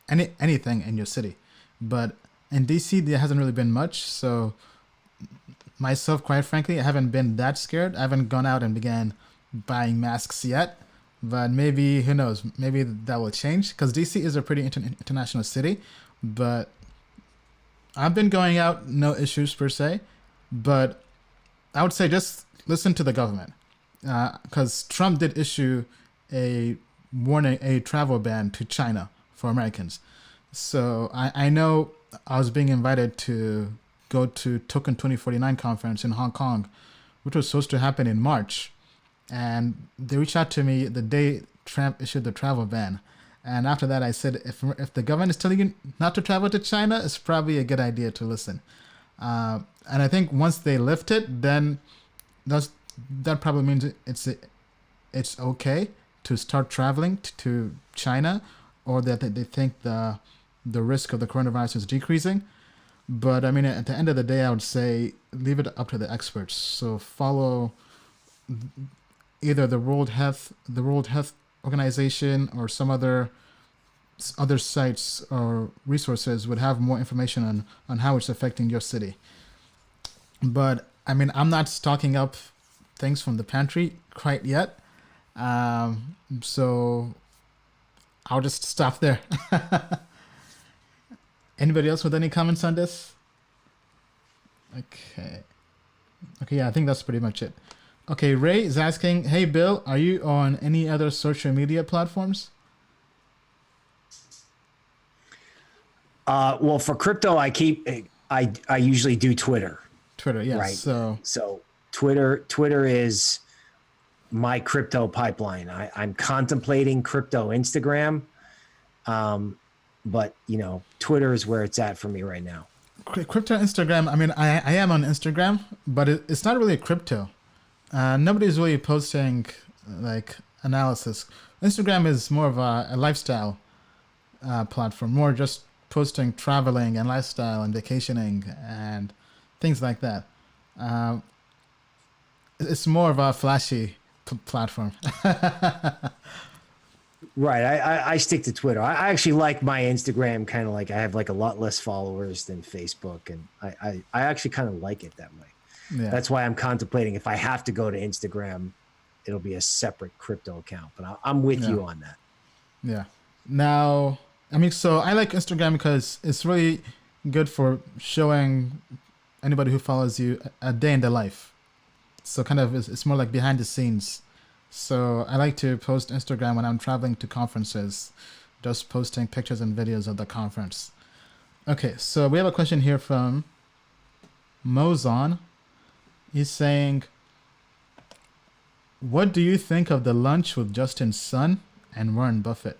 anything in your city. But in DC, there hasn't really been much, so myself, quite frankly, I haven't been that scared. I haven't gone out and began buying masks yet. But maybe, who knows, maybe that will change because DC is a pretty international city. But I've been going out, no issues per se. But I would say just listen to the government because Trump did issue a warning, a travel ban to China for Americans. So I know I was being invited to go to Token 2049 conference in Hong Kong, which was supposed to happen in March. And they reached out to me the day Trump issued the travel ban. And after that, I said, if the government is telling you not to travel to China, it's probably a good idea to listen. And I think once they lift it, then that probably means it's okay to start traveling to China, or that they think the risk of the coronavirus is decreasing. But I mean, at the end of the day, I would say leave it up to the experts. So follow either the World Health Organization or some other sites or resources would have more information on how it's affecting your city. But I mean, I'm not stocking up things from the pantry quite yet. So I'll just stop there. Anybody else with any comments on this? Okay, yeah, I think that's pretty much it. Okay, Ray is asking, hey, Bill, are you on any other social media platforms? Well, for crypto, I usually do Twitter. Twitter, yes. Right. So Twitter is my crypto pipeline. I'm contemplating crypto Instagram, but Twitter is where it's at for me right now. Crypto Instagram. I mean, I am on Instagram, but it's not really a crypto. Nobody's really posting like analysis. Instagram is more of a lifestyle platform, more just posting traveling and lifestyle and vacationing and things like that. It's more of a flashy platform. Right. I stick to Twitter. I actually like my Instagram kind of like I have like a lot less followers than Facebook, and I actually kind of like it that way. Yeah. That's why I'm contemplating if I have to go to Instagram, it'll be a separate crypto account. But I'm with you on that. Yeah. Now, I mean, so I like Instagram because it's really good for showing anybody who follows you a day in the life. So kind of it's more like behind the scenes. So I like to post Instagram when I'm traveling to conferences, just posting pictures and videos of the conference. Okay, so we have a question here from Mozon. He's saying, what do you think of the lunch with Justin Sun and Warren Buffett?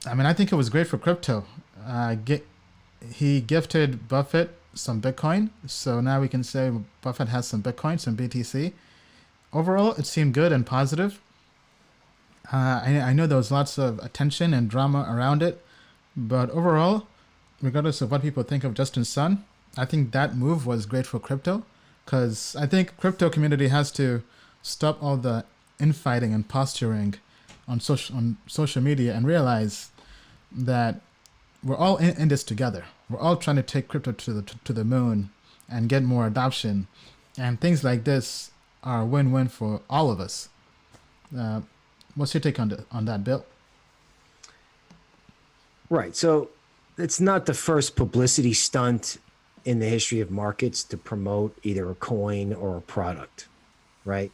I mean, I think it was great for crypto. He gifted Buffett some Bitcoin, so now we can say Buffett has some Bitcoin, some BTC. Overall, it seemed good and positive. I know there was lots of attention and drama around it, but overall, regardless of what people think of Justin Sun, I think that move was great for crypto, because I think crypto community has to stop all the infighting and posturing on social media and realize that we're all in this together. We're all trying to take crypto to the moon and get more adoption, and things like this are win-win for all of us. What's your take on that, Bill? Right. So it's not the first publicity stunt in the history of markets to promote either a coin or a product, right?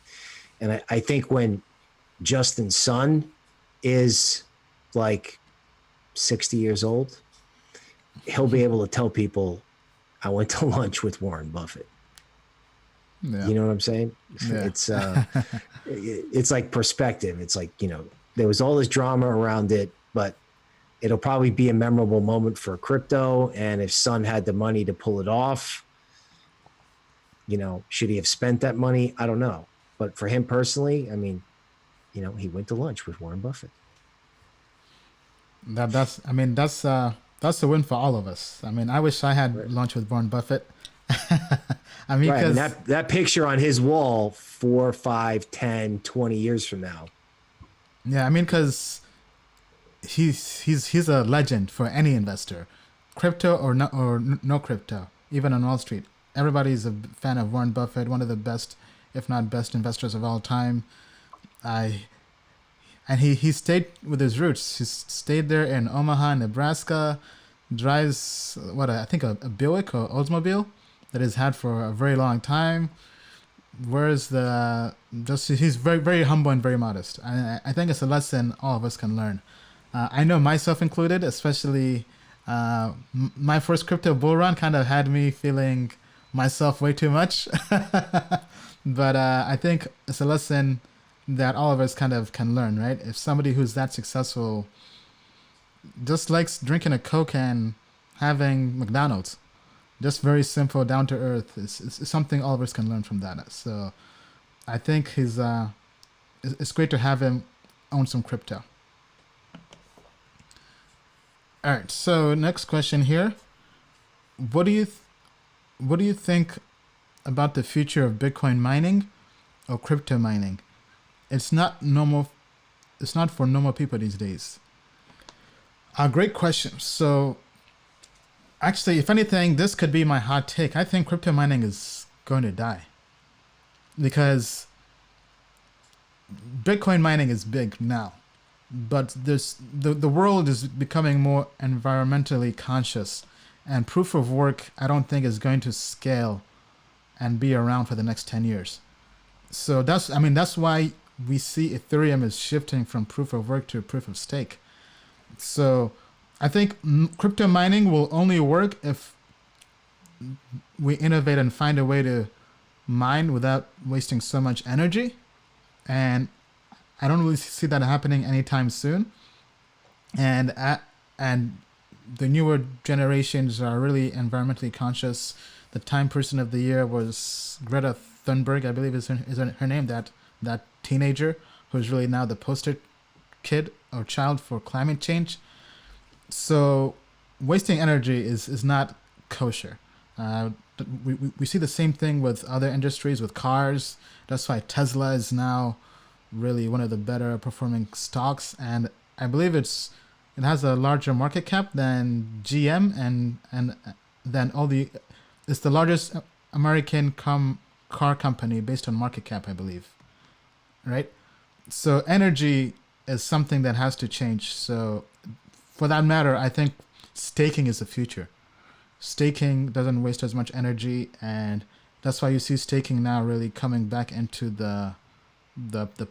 And I think when Justin Sun is like 60 years old, he'll be able to tell people, I went to lunch with Warren Buffett. Yeah. You know what I'm saying? Yeah. It's like perspective. It's like, there was all this drama around it, but it'll probably be a memorable moment for crypto. And if Sun had the money to pull it off, should he have spent that money? I don't know. But for him personally, I mean, he went to lunch with Warren Buffett. That's a win for all of us. I mean, I wish I had lunch with Warren Buffett. I mean, right. That picture on his wall 4, 5, 10, 20 years from now. Yeah, I mean, because he's a legend for any investor, crypto or no crypto, even on Wall Street. everybody's a fan of Warren Buffett, one of the best, if not best, investors of all time. And he stayed with his roots. He stayed there in Omaha, Nebraska. Drives I think a Buick or Oldsmobile that he's had for a very long time. Whereas he's very, very humble and very modest. I think it's a lesson all of us can learn. I know myself included, especially my first crypto bull run kind of had me feeling myself way too much. But I think it's a lesson that all of us kind of can learn, right? If somebody who's that successful just likes drinking a Coke and having McDonald's, just very simple, down to earth, it's something all of us can learn from that. So I think it's great to have him own some crypto. All right, so next question here. What do you think about the future of Bitcoin mining or crypto mining? It's not for normal people these days. Great question. So actually, if anything, this could be my hot take. I think crypto mining is going to die because Bitcoin mining is big now, but the world is becoming more environmentally conscious, and proof of work I don't think is going to scale and be around for the next 10 years. So that's why we see Ethereum is shifting from proof of work to proof of stake. So I think crypto mining will only work if we innovate and find a way to mine without wasting so much energy. And I don't really see that happening anytime soon. And the newer generations are really environmentally conscious. The Time Person of the Year was Greta Thunberg, I believe is her name, that teenager who's really now the poster kid or child for climate change. So wasting energy is not kosher. We see the same thing with other industries, with cars. That's why Tesla is now really one of the better performing stocks, and I believe it has a larger market cap than GM and then it's the largest American car company based on market cap, I believe. Right? So energy is something that has to change. So for that matter, I think staking is the future. Staking doesn't waste as much energy, and that's why you see staking now really coming back into the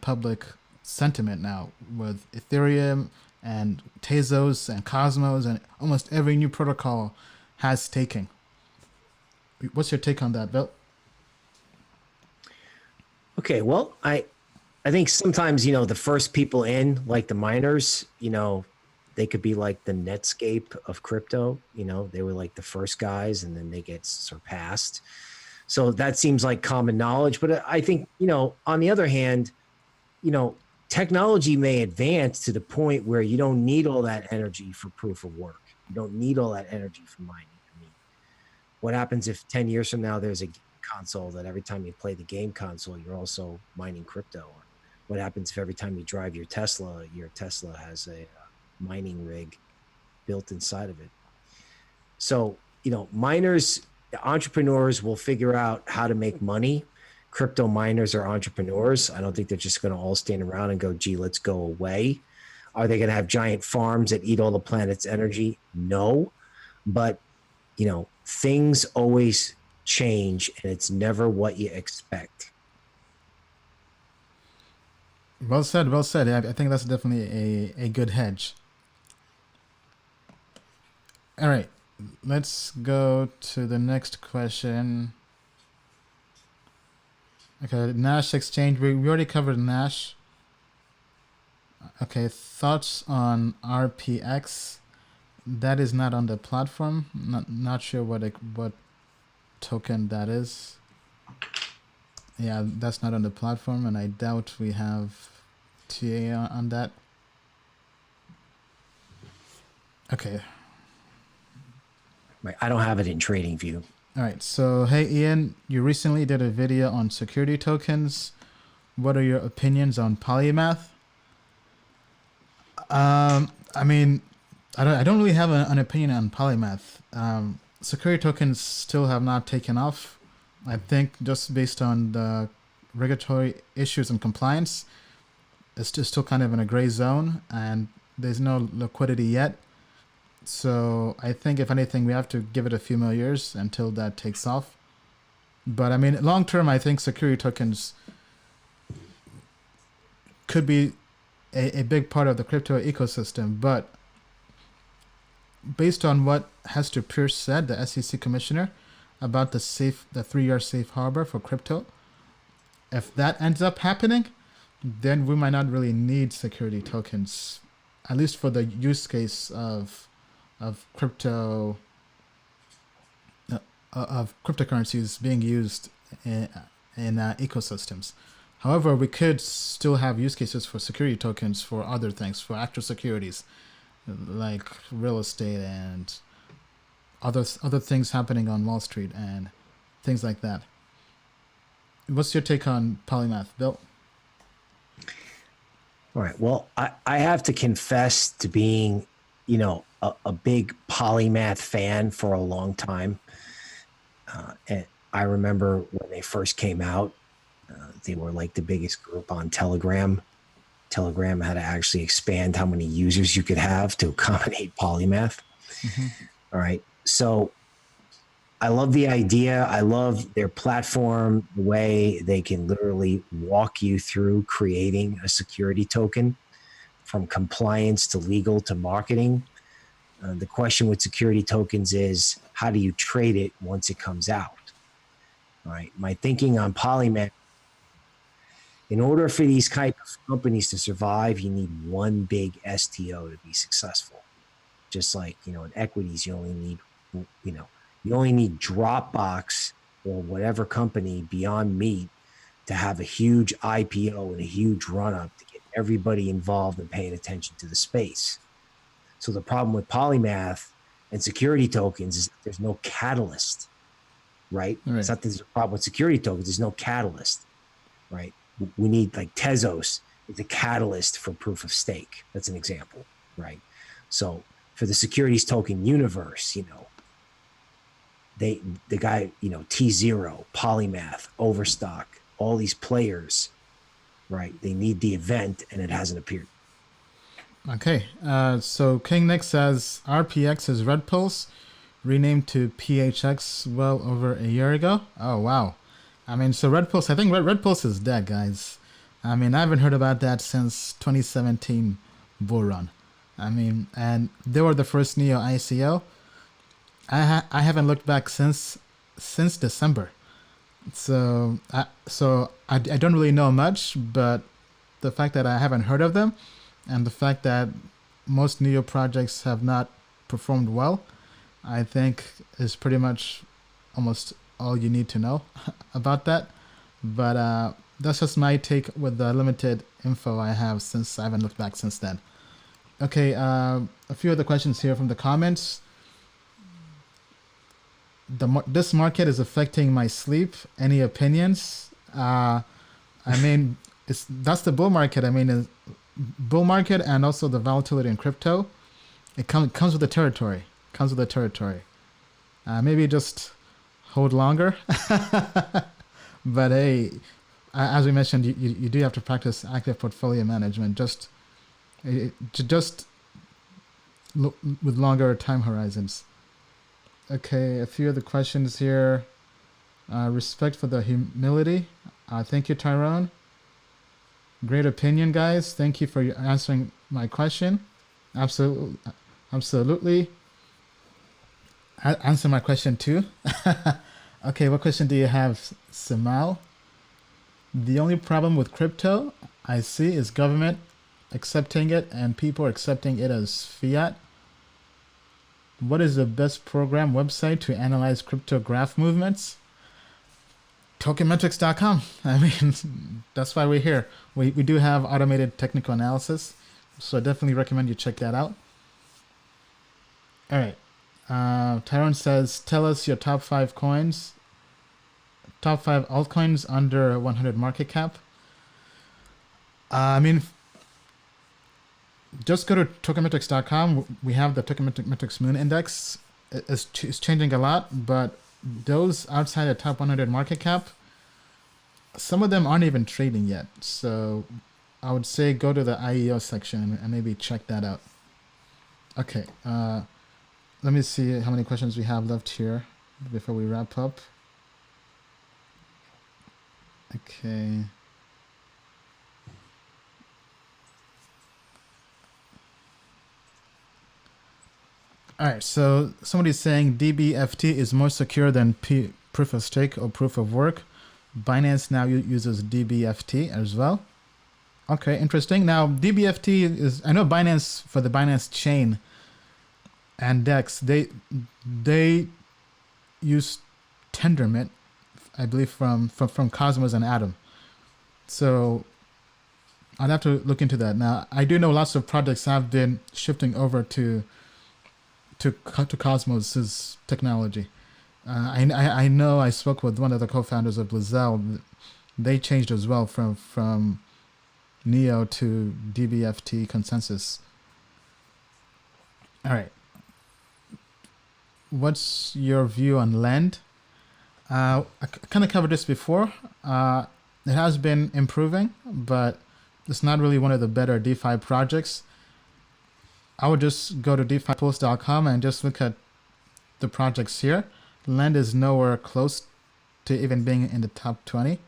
public sentiment now with Ethereum and Tezos and Cosmos, and almost every new protocol has staking. What's your take on that, Bill? Okay, well, I think sometimes, the first people in, like the miners, they could be like the Netscape of crypto. They were like the first guys, and then they get surpassed. So that seems like common knowledge. But I think, on the other hand, technology may advance to the point where you don't need all that energy for proof of work. You don't need all that energy for mining. I mean, what happens if 10 years from now there's a console that every time you play the game console, you're also mining crypto? Or what happens if every time you drive your Tesla has a mining rig built inside of it? So, miners, entrepreneurs will figure out how to make money. Crypto miners are entrepreneurs. I don't think they're just going to all stand around and go, gee, let's go away. Are they going to have giant farms that eat all the planet's energy? No. But, things always change, and it's never what you expect. Well said. I think that's definitely a good hedge. All right, let's go to the next question. Okay, Nash Exchange. We already covered Nash. Okay, thoughts on RPX? That is not on the platform. Not sure what token that is. Yeah, that's not on the platform, and I doubt we have TA on that. Okay. Right, I don't have it in TradingView. All right. So, hey, Ian, you recently did a video on security tokens. What are your opinions on Polymath? I mean, I don't really have an opinion on Polymath. security tokens still have not taken off. I think just based on the regulatory issues and compliance, it's just still kind of in a gray zone, and there's no liquidity yet. So I think if anything, we have to give it a few more years until that takes off. But I mean, long term, I think security tokens could be a big part of the crypto ecosystem. But based on what Hester Pierce said, the SEC commissioner, about the 3-year safe harbor for crypto, if that ends up happening, then we might not really need security tokens, at least for the use case of crypto of cryptocurrencies being used in ecosystems. However, we could still have use cases for security tokens for other things, for actual securities, like real estate and other things happening on Wall Street and things like that. What's your take on Polymath, Bill? All right. Well, I have to confess to being, a big Polymath fan for a long time. And I remember when they first came out, they were like the biggest group on Telegram. Telegram had to actually expand how many users you could have to accommodate Polymath. Mm-hmm. All right. So I love the idea. I love their platform, the way they can literally walk you through creating a security token from compliance to legal to marketing. The question with security tokens is, how do you trade it once it comes out? All right. My thinking on Polymath, in order for these type of companies to survive, you need one big STO to be successful. Just like, in equities, you only need Dropbox or whatever company beyond meat to have a huge IPO and a huge run up to get everybody involved and paying attention to the space. So the problem with Polymath and security tokens is there's no catalyst, right? It's not that there's a problem with security tokens. There's no catalyst, right? We need, like, Tezos is a catalyst for proof of stake. That's an example, right? So for the securities token universe, the guy, T0, Polymath, Overstock, all these players, right? They need the event, and it hasn't appeared. Okay, so King Nick says RPX is Red Pulse, renamed to PHX well over a year ago. Oh, wow. I mean, so Red Pulse, I think Red Pulse is dead, guys. I mean, I haven't heard about that since 2017 bull run. I mean, and they were the first Neo ICO. I haven't looked back since December. So I don't really know much, but the fact that I haven't heard of them and the fact that most Neo projects have not performed well, I think is pretty much almost all you need to know about that. But that's just my take with the limited info I have, since I haven't looked back since then. Okay, a few other questions here from the comments. This market is affecting my sleep. Any opinions? I mean, that's the bull market. I mean, bull market and also the volatility in crypto. It comes with the territory. Maybe just hold longer. But hey, as we mentioned, you do have to practice active portfolio management. Just with longer time horizons. Okay, a few other questions here. Respect for the humility. Thank you, Tyrone. Great opinion, guys. Thank you for answering my question. Absolutely. Answer my question too. Okay, what question do you have, Samal? The only problem with crypto I see is government accepting it and people accepting it as fiat. What is the best program website to analyze crypto graph movements? Tokenmetrics.com. I mean, that's why we're here. We do have automated technical analysis, so I definitely recommend you check that out. All right. Tyrone says, tell us your top 5 coins. Top 5 altcoins under 100 market cap. I mean, just go to tokenmetrics.com. We have the Tokenmetrics Moon Index. is changing a lot, but those outside the top 100 market cap, some of them aren't even trading yet. So I would say go to the IEO section and maybe check that out. Okay, let me see how many questions we have left here before we wrap up. Okay. All right, so somebody's saying DBFT is more secure than proof of stake or proof of work. Binance now uses DBFT as well. Okay, interesting. Now, DBFT is, I know Binance, for the Binance chain and DEX, they use Tendermint, I believe, from Cosmos and Atom. So I'd have to look into that. Now, I do know lots of projects have been shifting over to Cosmos's technology. I know I spoke with one of the co-founders of Lizelle. They changed as well from Neo to DBFT consensus. All right. What's your view on Lend? I kind of covered this before. It has been improving, but it's not really one of the better DeFi projects. I would just go to DeFiPulse.com and just look at the projects here. Lend is nowhere close to even being in the top 20.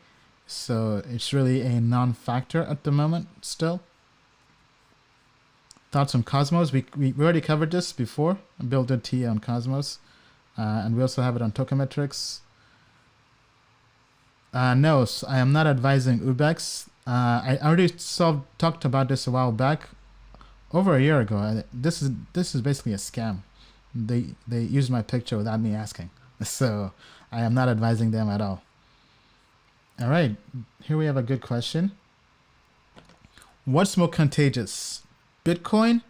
So it's really a non-factor at the moment still. Thoughts on Cosmos? We already covered this before. I built a T on Cosmos. And we also have it on Tokenmetrics. No, so I am not advising Ubex. I already talked about this a while back. Over a year ago. This is basically a scam. They used my picture without me asking. So I am not advising them at all. All right, here we have a good question. What's more contagious, Bitcoin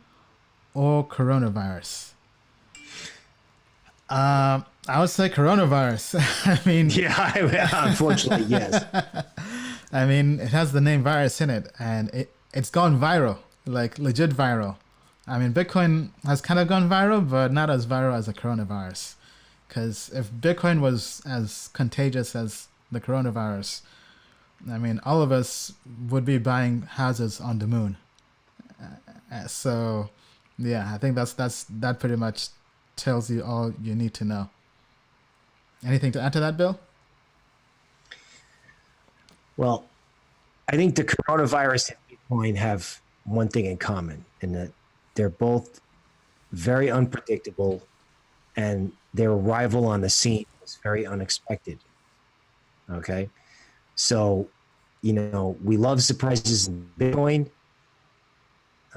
or coronavirus? I would say coronavirus. I mean, Yeah, unfortunately, yes. I mean, it has the name virus in it, and it's gone viral, like legit viral. I mean, Bitcoin has kind of gone viral, but not as viral as the coronavirus. Because if Bitcoin was as contagious as the coronavirus, I mean, all of us would be buying houses on the moon. So, yeah, I think that pretty much tells you all you need to know. Anything to add to that, Bill? Well, I think the coronavirus and Bitcoin have one thing in common, in that they're both very unpredictable, and their arrival on the scene was very unexpected. Okay. So, we love surprises in Bitcoin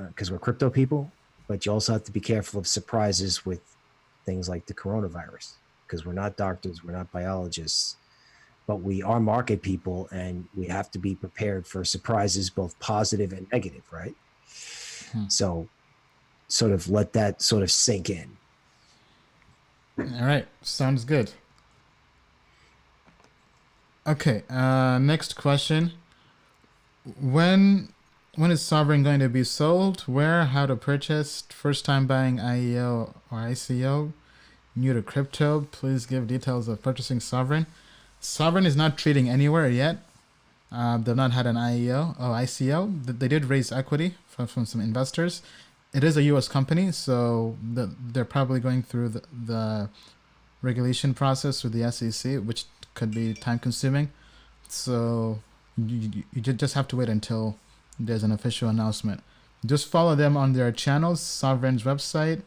because we're crypto people, but you also have to be careful of surprises with things like the coronavirus, because we're not doctors, we're not biologists, but we are market people, and we have to be prepared for surprises, both positive and negative, right? So sort of let that sort of sink in. All right, sounds good. Okay, next question. When is Sovereign going to be sold? Where? How to purchase? First time buying IEO or ICO? New to crypto? Please give details of purchasing Sovereign. Sovereign is not trading anywhere yet. They've not had an IEO or ICO. They did raise equity from some investors. It is a U.S. company, so they're probably going through the regulation process with the SEC, which could be time consuming. So you just have to wait until there's an official announcement. Just follow them on their channels, Sovereign's website.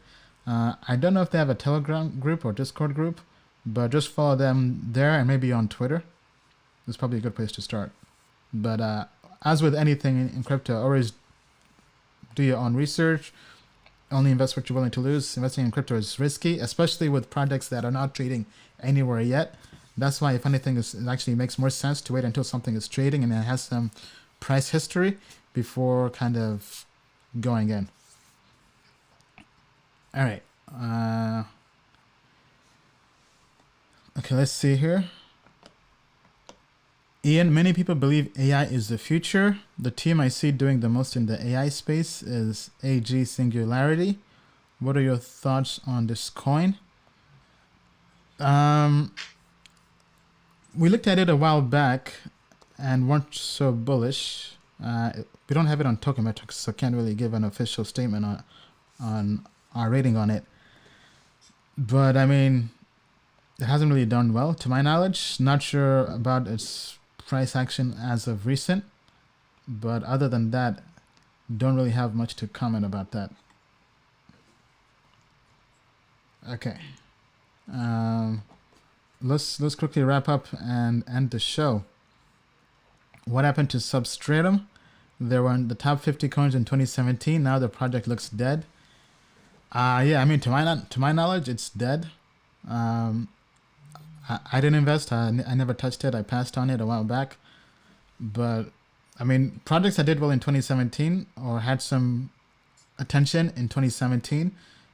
I don't know if they have a Telegram group or Discord group, but just follow them there, and maybe on Twitter. It's probably a good place to start. But as with anything in crypto, always do your own research. Only invest what you're willing to lose. Investing in crypto is risky, especially with projects that are not trading anywhere yet. That's why, if anything, it actually makes more sense to wait until something is trading and it has some price history before kind of going in. All right. Okay, let's see here. Ian, many people believe AI is the future. The team I see doing the most in the AI space is AG Singularity. What are your thoughts on this coin? Um, we looked at it a while back and weren't so bullish. We don't have it on Token Metrics, so can't really give an official statement on our rating on it. But I mean, it hasn't really done well, to my knowledge. Not sure about its price action as of recent, but other than that, don't really have much to comment about that. Okay. Let's quickly wrap up and end the show. What happened to Substratum? They were in the top 50 coins in 2017. Now the project looks dead. Yeah, I mean, to my knowledge, it's dead. I didn't invest. I never touched it. I passed on it a while back. But I mean, projects that did well in 2017 or had some attention in 2017,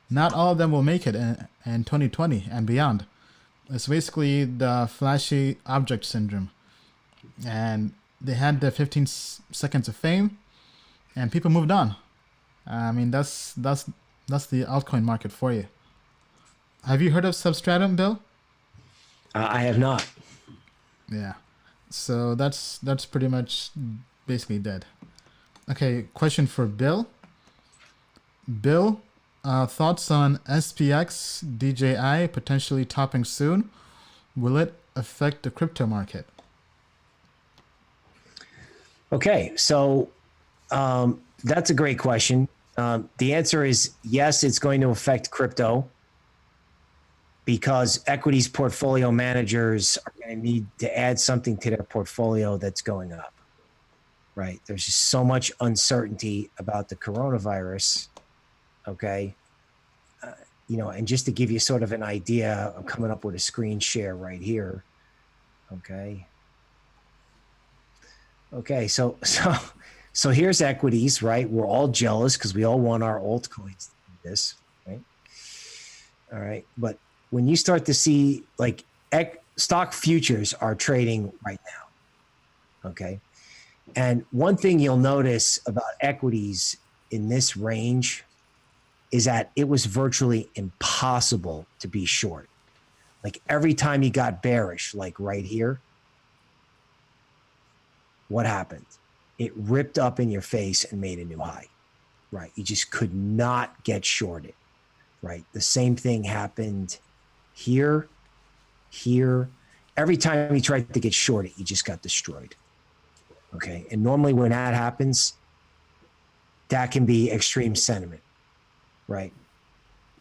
not all of them will make it in 2020 and beyond. It's basically the flashy object syndrome. And they had their 15 seconds of fame, and people moved on. I mean, that's the altcoin market for you. Have you heard of Substratum, Bill? I have not. Yeah. So that's pretty much basically dead. Okay, question for Bill. Bill, thoughts on SPX DJI potentially topping soon? Will it affect the crypto market? Okay, so that's a great question. The answer is yes, it's going to affect crypto because equities portfolio managers are going to need to add something to their portfolio that's going up, right? There's just so much uncertainty about the coronavirus, okay? And just to give you sort of an idea, I'm coming up with a screen share right here, okay? Okay, so here's equities, right? We're all jealous because we all want our altcoins to do this, right? All right, but when you start to see like stock futures are trading right now, okay? And one thing you'll notice about equities in this range is that it was virtually impossible to be short. Like every time you got bearish, like right here, what happened? It ripped up in your face and made a new high, right? You just could not get shorted, right? The same thing happened here. Every time you tried to get shorted, you just got destroyed, okay? And normally when that happens, that can be extreme sentiment, right?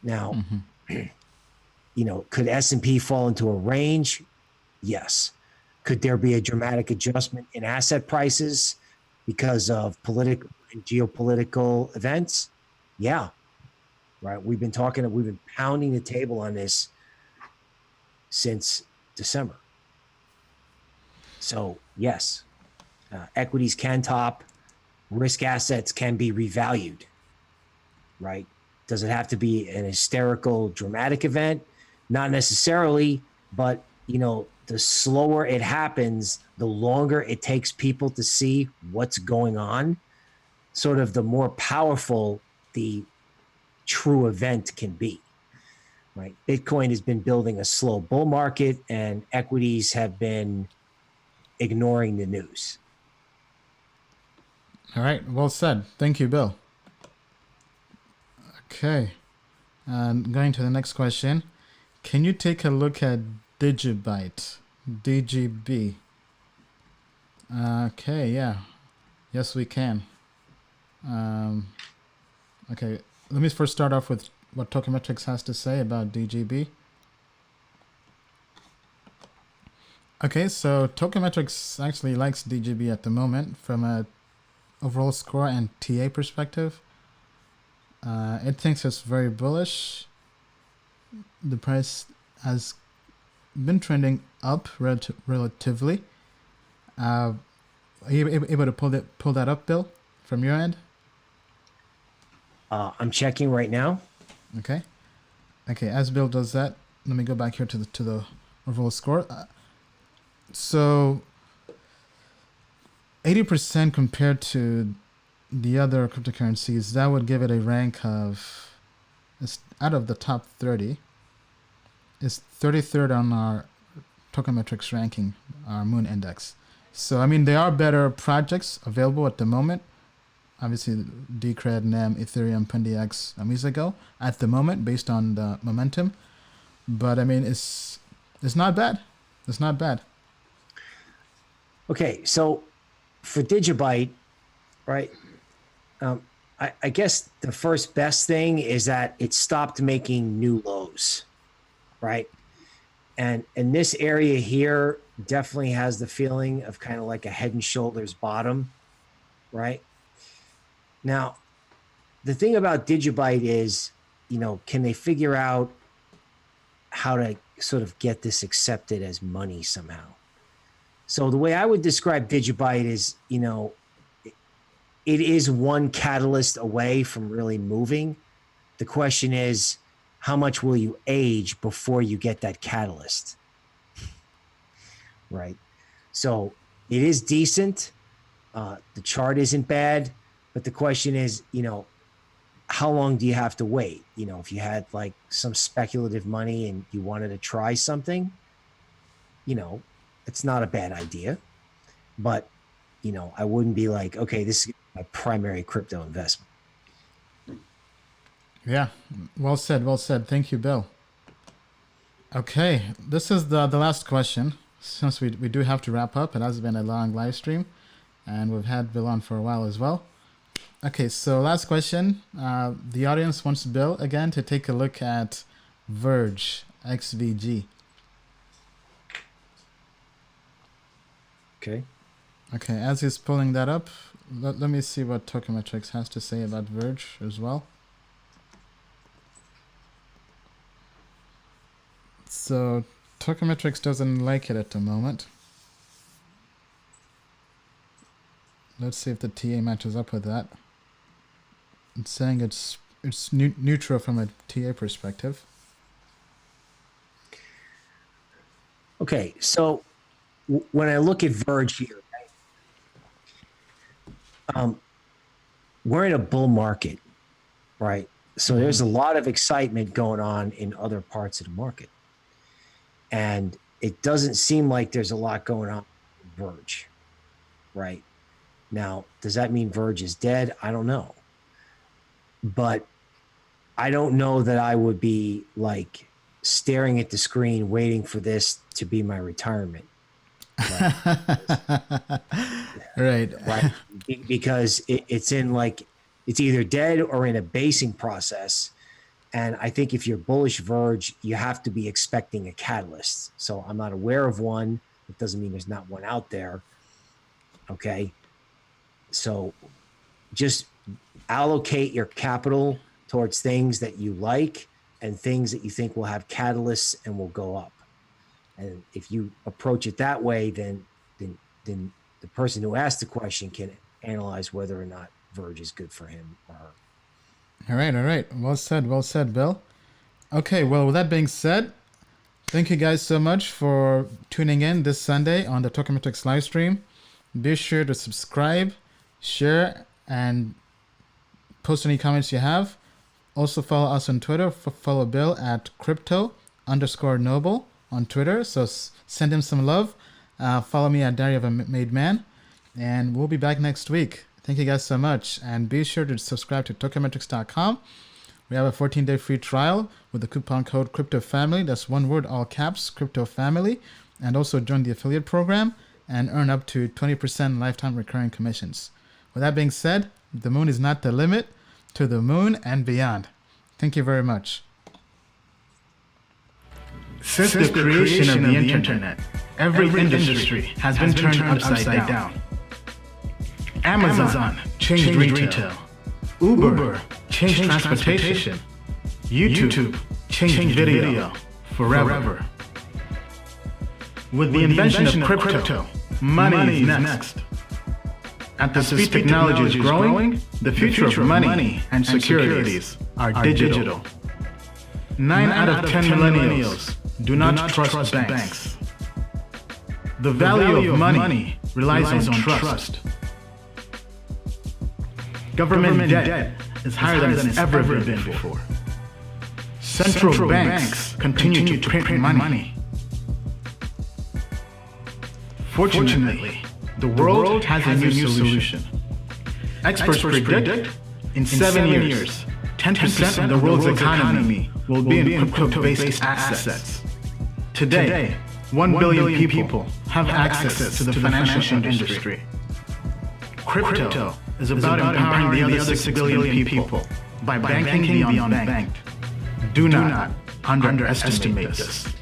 Now, could S&P fall into a range? Yes. Could there be a dramatic adjustment in asset prices because of political and geopolitical events? Yeah, right. We've been pounding the table on this since December. So yes, equities can top, risk assets can be revalued, right? Does it have to be an hysterical, dramatic event? Not necessarily, but the slower it happens, the longer it takes people to see what's going on, sort of the more powerful the true event can be, right? Bitcoin has been building a slow bull market and equities have been ignoring the news. All right, well said. Thank you, Bill. Okay, and going to the next question. Can you take a look at Digibyte, DGB? Okay, yeah. Yes, we can. Okay, let me first start off with what Token Metrics has to say about DGB. Okay, so Token Metrics actually likes DGB at the moment from a overall score and TA perspective. It thinks it's very bullish. The price has been trending up relatively. Are you able to pull that up, Bill, from your end? I'm checking right now. Okay. As Bill does that, let me go back here to the overall score. So 80% compared to the other cryptocurrencies, that would give it a rank of, it's out of the top 30. is 33rd on our tokenmetrics ranking, our Moon Index. So, I mean, there are better projects available at the moment. Obviously, Decred, NEM, Ethereum, PundiX, Amizago at the moment based on the momentum. But, I mean, it's not bad. It's not bad. Okay, so for Digibyte, right, I guess the first best thing is that it stopped making new lows, right? And this area here definitely has the feeling of kind of like a head and shoulders bottom, right? Now, the thing about Digibyte is, you know, can they figure out how to sort of get this accepted as money somehow? So the way I would describe Digibyte is, you know, it is one catalyst away from really moving. The question is, how much will you age before you get that catalyst? Right. So it is decent. The chart isn't bad, but the question is, you know, how long do you have to wait? You know, if you had like some speculative money and you wanted to try something, you know, it's not a bad idea, but you know, I wouldn't be like, okay, this is my primary crypto investment. Yeah, well said, well said. Thank you, Bill. Okay, this is the last question. Since we do have to wrap up, it has been a long live stream, and we've had Bill on for a while as well. Okay, so last question. The audience wants Bill again to take a look at Verge, XVG. Okay. Okay, as he's pulling that up, let me see what Tokenmetrics has to say about Verge as well. So Tokenmetrics doesn't like it at the moment. Let's see if the TA matches up with that. It's saying it's neutral from a TA perspective. Okay, so when I look at Verge here, we're in a bull market, right? So there's a lot of excitement going on in other parts of the market. And it doesn't seem like there's a lot going on with Verge, right? Now, does that mean Verge is dead? I don't know. But I don't know that I would be like staring at the screen waiting for this to be my retirement. Right. Right. Because it's in like, it's either dead or in a basing process. And I think if you're bullish Verge, you have to be expecting a catalyst. So I'm not aware of one. It doesn't mean there's not one out there. Okay. So just allocate your capital towards things that you like and things that you think will have catalysts and will go up. And if you approach it that way, then the person who asked the question can analyze whether or not Verge is good for him or her. All right. Well said, Bill. Okay, well, with that being said, thank you guys so much for tuning in this Sunday on the Tokenmetrics live stream. Be sure to subscribe, share, and post any comments you have. Also follow us on Twitter. Follow Bill at crypto_noble on Twitter. So send him some love. Follow me at Diary of a Made Man. And we'll be back next week. Thank you guys so much. And be sure to subscribe to tokenmetrics.com. We have a 14-day free trial with the coupon code CryptoFamily. That's one word, all caps, CryptoFamily. And also join the affiliate program and earn up to 20% lifetime recurring commissions. With that being said, the moon is not the limit. To the moon and beyond. Thank you very much. Since the creation of the internet, every industry has been turned upside down. Amazon changed retail. Uber changed transportation. YouTube changed video forever. With the invention of crypto, money is next. At the speed technology is growing, the future of money and securities are digital. 9 out of 10 millennials do not trust banks. The value of money relies on trust. Government debt is higher than it's ever been before. Central banks continue to print money. Fortunately, the world has a new solution. Experts predict in 7 years, 10% of the world's economy will be in crypto-based assets. Today, 1 billion people have access to the financial industry. Crypto is about empowering the other 6 billion people by banking the unbanked. Do not underestimate this.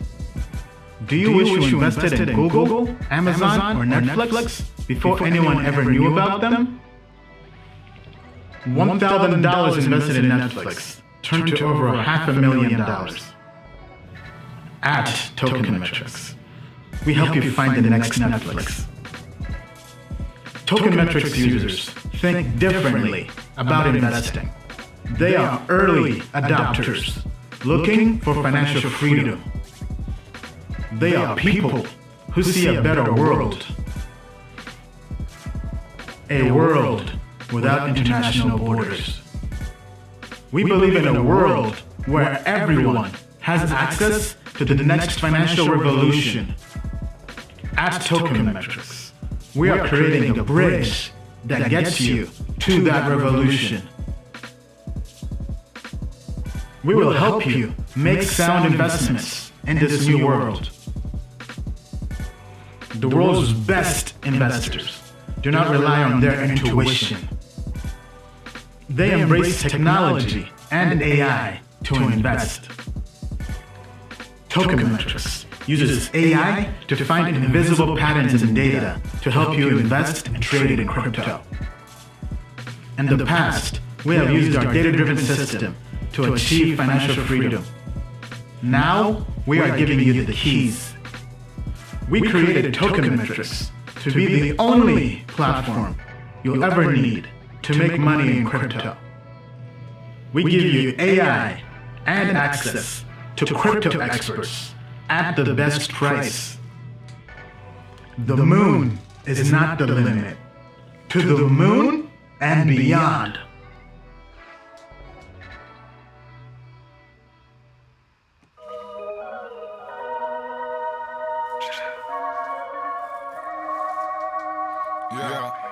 Do you wish you invested in Google, Amazon, or Netflix before anyone ever knew about them? $1,000 invested in Netflix turned to over $500,000. At Token Metrics, we help you find the next Netflix. Token Metrics users think differently about investing. They are early adopters looking for financial freedom. They are people who see a better world. A world without international borders. We believe in a world where everyone has access to the next financial revolution. At Token Metrics, we are creating a bridge that gets you to that revolution. We will help you make sound investments in this new world. The world's best investors do not rely on their intuition. They embrace technology and AI to invest. Token Metrics uses AI to find invisible patterns in data to help you invest and trade in crypto. In the past, we have used our data-driven system to achieve financial freedom. Now, we are giving you the keys. We created Token Metrics to be the only platform you'll ever need to make money in crypto. We give you AI and access to crypto experts at the best price. The moon is not the limit. To the moon and beyond. Yeah.